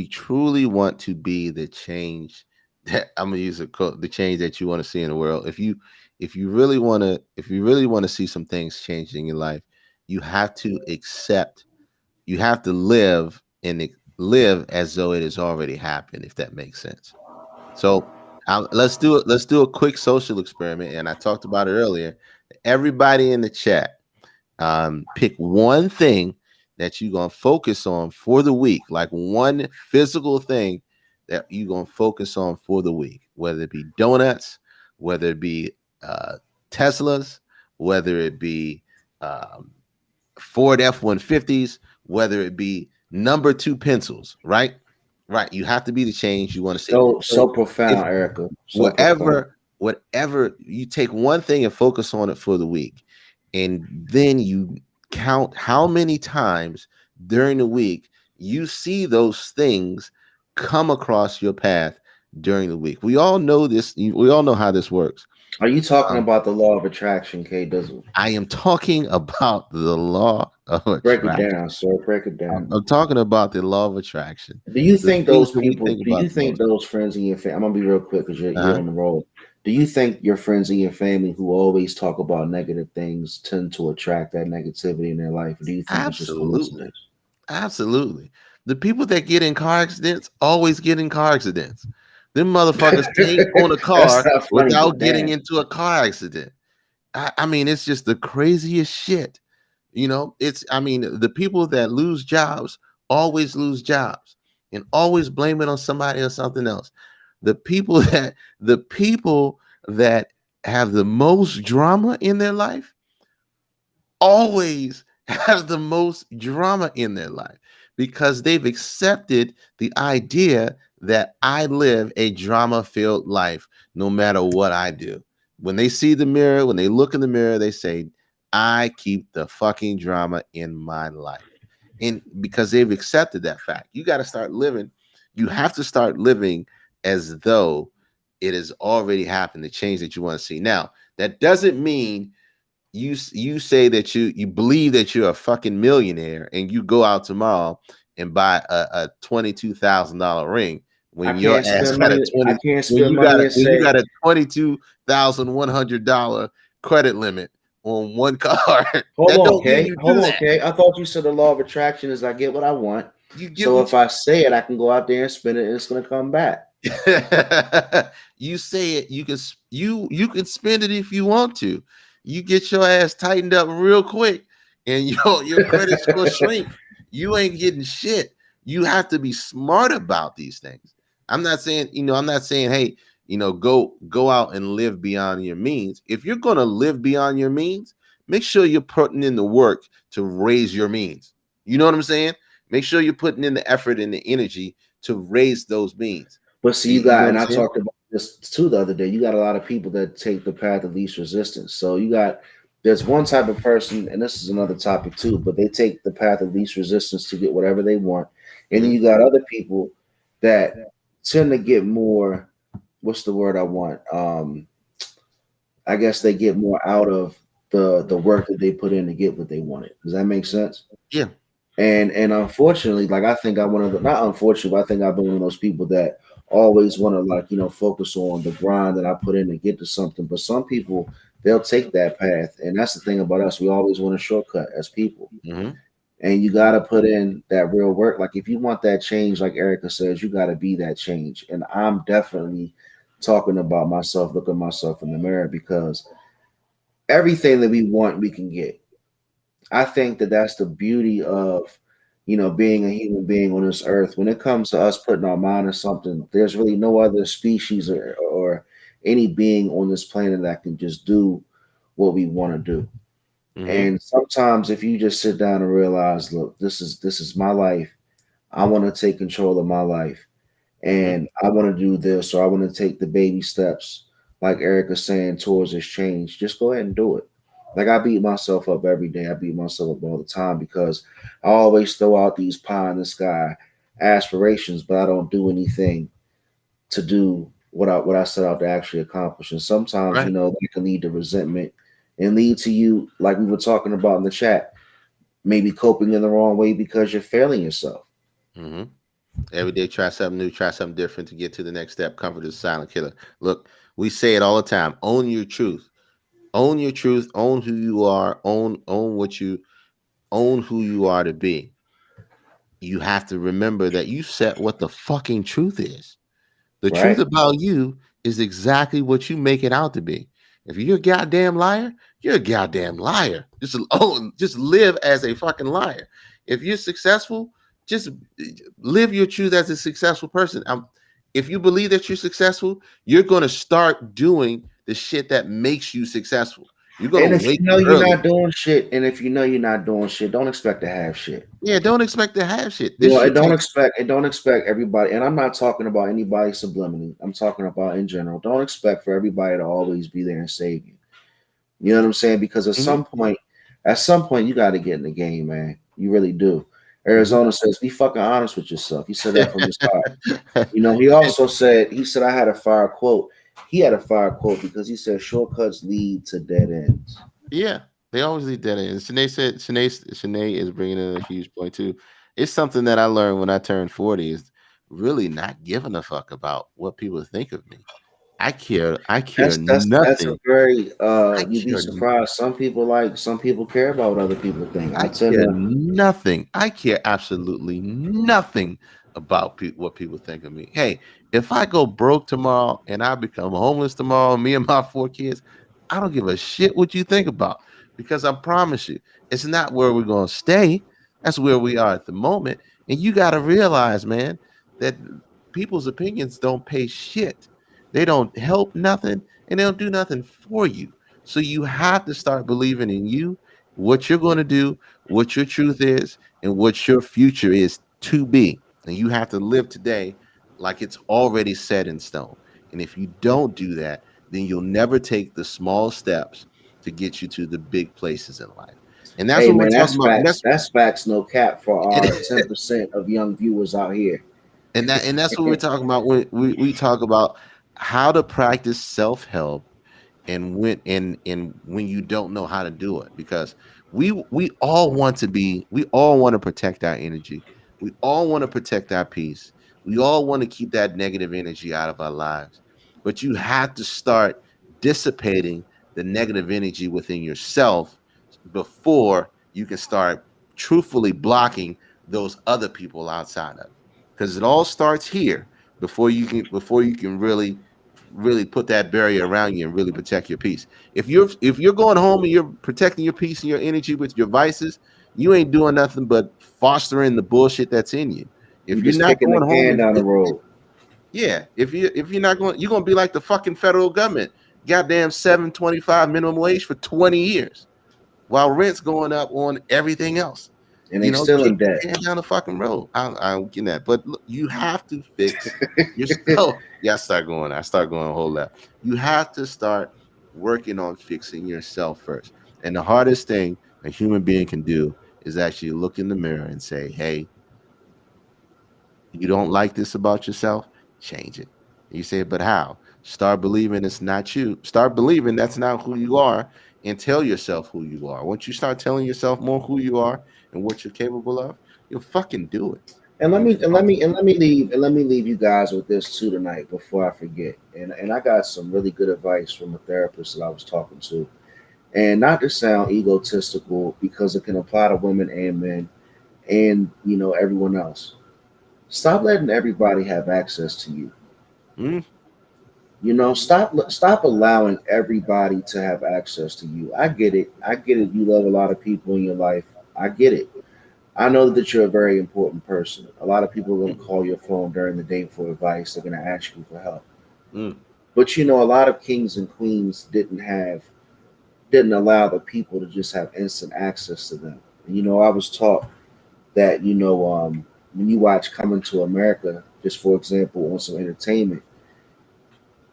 truly want to be the change that I'm gonna use a quote, the change that you want to see in the world, if you really want to see some things changing in your life, you have to accept, you have to live as though it has already happened, if that makes sense. So let's do a quick social experiment, and I talked about it earlier. Everybody in the chat, pick one thing that you're gonna focus on for the week, like one physical thing that you're gonna focus on for the week, whether it be donuts, whether it be Teslas, whether it be um, Ford F-150s, whether it be number two pencils, right? Right. You have to be the change you want to see. So So if profound, Erica. So profound. whatever you take one thing and focus on it for the week, and then you count how many times during the week you see those things come across your path during the week. We all know this. We all know how this works. Are you talking Um, about the law of attraction, K Dizzle? I am talking about the law of Break it attraction. down, sir. Break it down. I'm talking about the law of attraction. Do you The think things those that we people? think Do you about the think most. those friends in your family? I'm gonna be real quick because you're Uh-huh. on the roll. Do you think your friends in your family who always talk about negative things tend to attract that negativity in their life? Or do you think it's just Absolutely. coincidence? Absolutely. The people that get in car accidents always get in car accidents. Them motherfuckers can't own a That's car not funny, but without getting damn. into a car accident. I mean, it's just the craziest shit. I mean, the people that lose jobs always lose jobs and always blame it on somebody or something else. The people that have the most drama in their life always have the most drama in their life because they've accepted the idea that I live a drama filled life no matter what I do. When they see the mirror, when they look in the mirror, they say, I keep the fucking drama in my life. And because they've accepted that fact, you got to start living. You have to start living as though it has already happened, the change that you want to see. Now, that doesn't mean you say that you believe that you're a fucking millionaire and you go out tomorrow and buy a $22,000 ring I when your can't ass spend got a money. I 20 can't when spend you got money a and when you say, got a $22,100 credit limit on one car. hold That on, don't mean Kay. you Hold do on, that. Kay. I thought you said the law of attraction is I get what I want. You get So what if I say it, I can go out there and spend it, and it's gonna come back. you say it, you can spend it if you want to. You get your ass tightened up real quick and your credit score shrink. You ain't getting shit. You have to be smart about these things. I'm not saying, hey, go out and live beyond your means. If you're going to live beyond your means, make sure you're putting in the work to raise your means. You know what I'm saying? Make sure you're putting in the effort and the energy to raise those means. But see, You know what and I'm I saying? talked about this too the other day. You got a lot of people that take the path of least resistance. So there's one type of person, and this is another topic too, but they take the path of least resistance to get whatever they want. And then Mhm. you got other people that tend to get more, what's the word I want? I guess they get more out of the work that they put in to get what they wanted. Does that make sense? Yeah. And unfortunately, like I think I one of the not unfortunately, but I think I've been one of those people that always want to focus on the grind that I put in to get to something. But some people they'll take that path, and that's the thing about us. We always want a shortcut as people, Hmm. and you got to put in that real work. Like if you want that change, like Erica says, you got to be that change. And I'm definitely talking about myself, looking myself in the mirror because everything that we want, we can get. I think that that's the beauty of, being a human being on this earth. When it comes to us putting our mind on something, there's really no other species or any being on this planet that can just do what we want to do. Hmm. And sometimes if you just sit down and realize, look, this is my life. I want to take control of my life Hmm. and I want to do this or I want to take the baby steps, like Erica's saying, towards this change. Just go ahead and do it. Like I beat myself up every day. I beat myself up all the time because I always throw out these pie in the sky aspirations, but I don't do anything to do what I set out to actually accomplish. And sometimes, Right. that can lead to resentment and lead to you, like we were talking about in the chat, maybe coping in the wrong way because you're failing yourself. Hmm. Every day, try something new, try something different to get to the next step. Comfort is a silent killer. Look, we say it all the time. Own your truth. Own your truth. Own who you are. Own what you own who you are to be. You have to remember that you set what the fucking truth is. The truth Right? about you is exactly what you make it out to be. If you're a goddamn liar, you're a goddamn liar. Just live as a fucking liar. If you're successful, just live your truth as a successful person. If you believe that you're successful, you're going to start doing the shit that makes you successful. You're going And to if you wake know up you're early. not doing shit, and if you know you're not doing shit, don't expect to have shit. Yeah, don't expect to have shit. You This know, shit takes. and don't expect everybody. And I'm not talking about anybody subliminally. I'm talking about in general. Don't expect for everybody to always be there and save you. You know what I'm saying? Because Mhm, at some point, you got to get in the game, man. You really do. mhm. Arizona says, "Be fucking honest with yourself." He said that from his heart. You know, he also said, he said, I had a fire quote. He had a fire quote because he said, shortcuts lead to dead ends. Yeah, they always leave that in. Shanae is bringing in a huge point too. It's something that I learned when I turned 40 is really not giving a fuck about what people think of me. I care That's a nothing. very I you'd be care surprised. Some people care about what other people think. I I tend care to nothing. I care absolutely nothing about what people think of me. Hey, if I go broke tomorrow and I become homeless tomorrow, me and my 4 kids, I don't give a shit what you think about because I promise you, it's not where we're going to stay. That's where we are at the moment. And you got to realize, man, that people's opinions don't pay shit. They don't help nothing and they don't do nothing for you. So you have to start believing in you, what you're going to do, what your truth is, and what your future is to be. And you have to live today like it's already set in stone. And if you don't do that, then you'll never take the small steps to get you to the big places in life. And that's hey what we're man, talking that's about. And facts. that's That's facts, no cap for our 10% of young viewers out here. and that's what we're talking about when we talk about how to practice self-help and when you don't know how to do it, because we all want to protect our energy, we all want to protect our peace, we all want to keep that negative energy out of our lives, but you have to start dissipating the negative energy within yourself before you can start truthfully blocking those other people outside of you, because it all starts here before you can really put that barrier around you and really protect your peace. If you're going home and you're protecting your peace and your energy with your vices, you ain't doing nothing but fostering the bullshit that's in you. You're If you're just not kicking the going home can and down the road. yeah, if you're not going, you're gonna be like the fucking federal government, goddamn 7.25 minimum wage for 20 years while rent's going up on everything else. And they still Kick in the debt. can down the fucking road. I'm getting that, but look, you have to fix yourself. Yeah, I start going a whole lot. You have to start working on fixing yourself first. And the hardest thing a human being can do is actually look in the mirror and say, "Hey, you don't like this about yourself? Change it." You say, "But how?" Start believing it's not you. Start believing that's not who you are, and tell yourself who you are. Once you start telling yourself more who you are and what you're capable of, you'll fucking do it. And let You me and let promise. me and let me leave and let me leave you guys with this too tonight before I forget. And I got some really good advice from a therapist that I was talking to. And not to sound egotistical because it can apply to women and men and everyone else. Stop letting everybody have access to you. Mm, Stop allowing everybody to have access to you. I get it. I get it. You love a lot of people in your life. I get it. I know that you're a very important person. A lot of people are going to mm, call your phone during the day for advice. They're going to ask you for help. mm. But a lot of kings and queens didn't allow the people to just have instant access to them. And, I was taught that when you watch Coming to America, just for example, on some entertainment,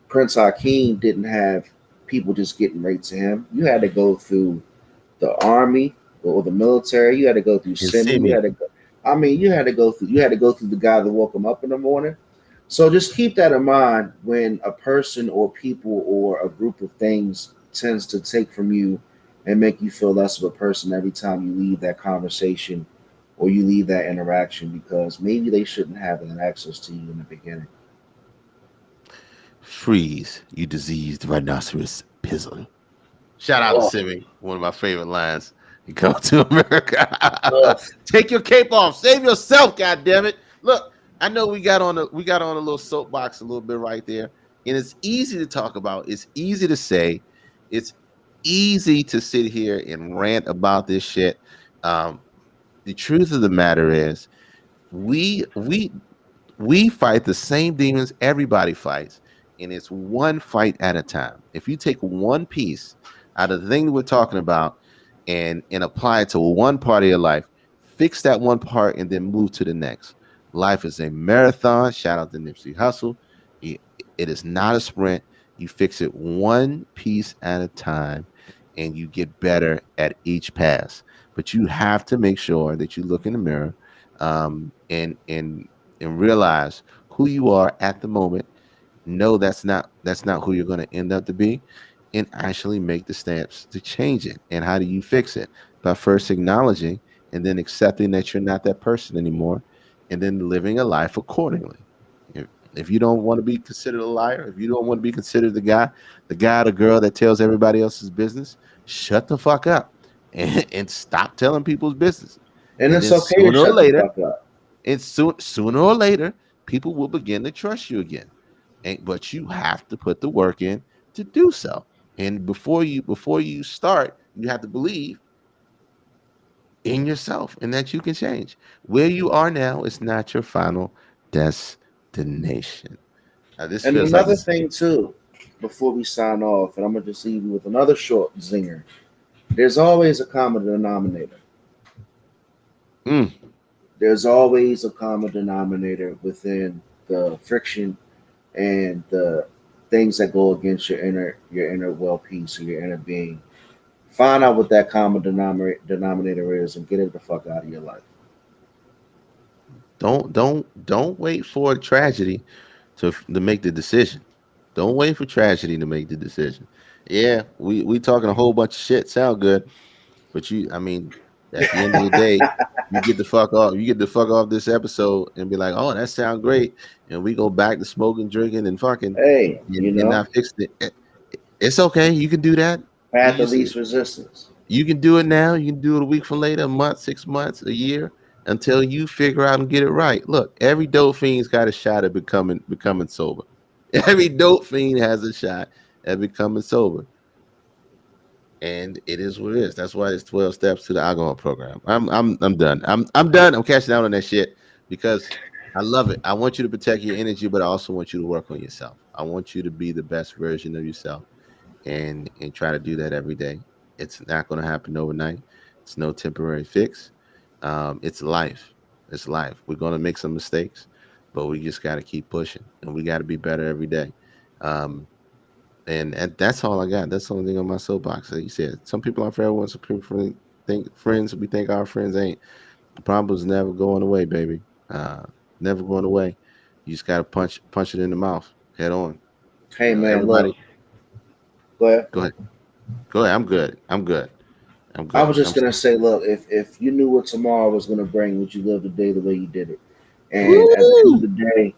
Prince Hakeem didn't have people just getting right to him. You had to go through the army or the military. You had to go through And SEMA. see You me. had to go. I mean, you had to go through the guy that woke him up in the morning. So just keep that in mind when a person or people or a group of things tends to take from you and make you feel less of a person every time you leave that conversation or you leave that interaction because maybe they shouldn't have that access to you in the beginning. Freeze, you diseased rhinoceros pizzle. Shout out to Oh, Simi, one of my favorite lines. You come to America. ugh. Take your cape off. Save yourself, God damn it. Look, I know we got on a little soapbox a little bit right there. And it's easy to talk about. It's easy to say. It's easy to sit here and rant about this shit. Um, the truth of the matter is we we we fight the same demons everybody fights, and it's one fight at a time. If you take one piece out of the thing that we're talking about and apply it to one part of your life, fix that one part and then move to the next. Life is a marathon. Shout out to Nipsey Hussle. it it is not a sprint. You fix it one piece at a time and you get better at each pass, but you have to make sure that you look in the mirror, and realize who you are at the moment. Know that's not who you're going to end up to be, and actually make the steps to change it. And how do you fix it? By first acknowledging and then accepting that you're not that person anymore, and then living a life accordingly. If you don't want to be considered a liar, if you don't want to be considered the guy or the girl that tells everybody else's business, shut the fuck up and stop telling people's business. And And it's then okay to sooner or shut the later, fuck up. sooner or later, people will begin to trust you again. But you have to put the work in to do so. And before you start, you have to believe in yourself and that you can change. Where you are now is not your final destination. This And feels like another this. thing too, before we sign off, and I'm gonna just leave you with another short zinger. There's always a common denominator. Mm, There's always a common denominator within the friction and the things that go against your inner well peace or your inner being. Find out what that common denominator is and get it the fuck out of your life. don't wait for a tragedy to make the decision. Don't wait for tragedy to make the decision. Yeah, we talking a whole bunch of shit. Sound good. But I mean, at the end of the day, you get the fuck off. You get the fuck off this episode and be like, "Oh, that sounds great," and we go back to smoking, drinking, and fucking, Hey, and not fixing it. It's okay. You can do that. You path of just least resistance. you can do it now. You can do it a week from later, a month, 6 months, a year, until you figure out and get it right. Look, every dope fiend's got a shot at becoming sober. Every dope fiend has a shot at becoming sober, and it is what it is. That's why it's 12 steps to the alcohol program. I'm done. I'm done. I'm cashing out on that shit because I love it. I want you to protect your energy, but I also want you to work on yourself. I want you to be the best version of yourself and try to do that every day. It's not going to happen overnight. It's no temporary fix. It's life. It's life. We're going to make some mistakes, but we just got to keep pushing and we got to be better every day. Um, and that's all I got. That's the only thing on my soapbox. Like you said, some people are for everyone. Some people think friends. We think our friends ain't. The problem's never going away, baby. Uh, Never going away. You just gotta punch it in the mouth head on. Hey man, look, Everybody, go ahead. go ahead, go ahead. I'm good. I'm good. I'm I good. was just gonna say, look, if you knew what tomorrow was gonna bring, would you live the day the way you did it? And at the end of Woo! the day,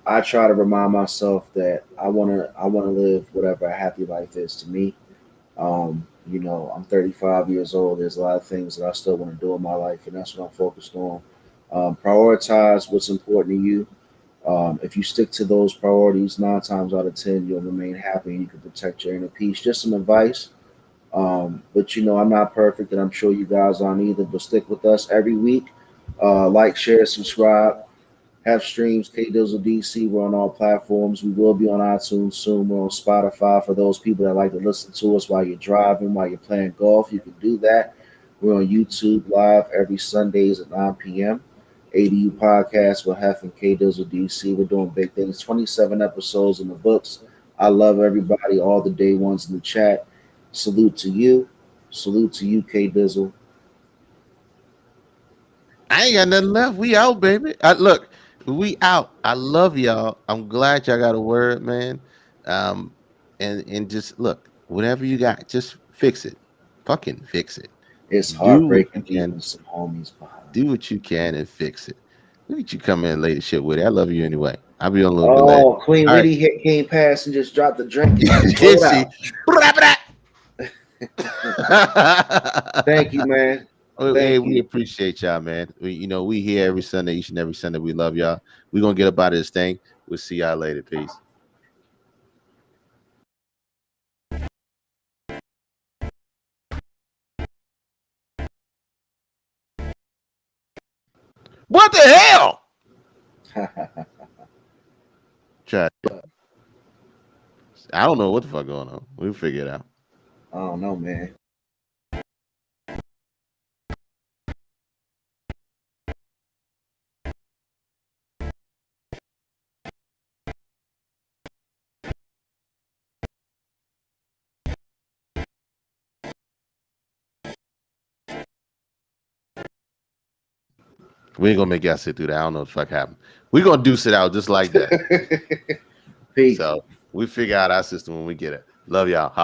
I try to remind myself that I wanna live whatever a happy life is to me. I'm 35 years old. There's a lot of things that I still want to do in my life, and that's what I'm focused on. Prioritize what's important to you. If you stick to those priorities, 9 times out of 10, you'll remain happy and you can protect your inner peace. Just some advice. But I'm not perfect, and I'm sure you guys aren't either. But stick with us every week. Like, share, subscribe. Have streams, K Dizzle DC. We're on all platforms. We will be on iTunes soon. We're on Spotify for those people that like to listen to us while you're driving, while you're playing golf. You can do that. We're on YouTube live every Sundays at 9 p.m. ADU podcast with Hef and K Dizzle DC. We're doing big things. 27 episodes in the books. I love everybody, all the day ones in the chat. Salute to you. Salute to you, K Dizzle. I ain't got nothing left. We out, baby. Look, we out. I love y'all. I'm glad y'all got a word, man. Um, and just look, whatever you got, just fix it. fucking fix it. It's Do what you heartbreaking can. leaving some homies behind. Do what you can and fix it. Look at you come in and lay the shit with it. I love you anyway. I'll be on a little bit later. Oh, Queen All right. Liddy came past and just dropped the drink and Did pulled she? out. Thank you, man. Hey, Thank we you. appreciate y'all, man. We here every Sunday, each and every Sunday. We love y'all. We're gonna get up out of this thing. We'll see y'all later. Peace. What the hell? Try. I don't know what the fuck going on. We'll figure it out. I don't know, man. We ain't gonna make y'all sit through that. I don't know what the fuck happened. We're gonna deuce it out just like that. Peace. So we figure out our system when we get it. Love y'all.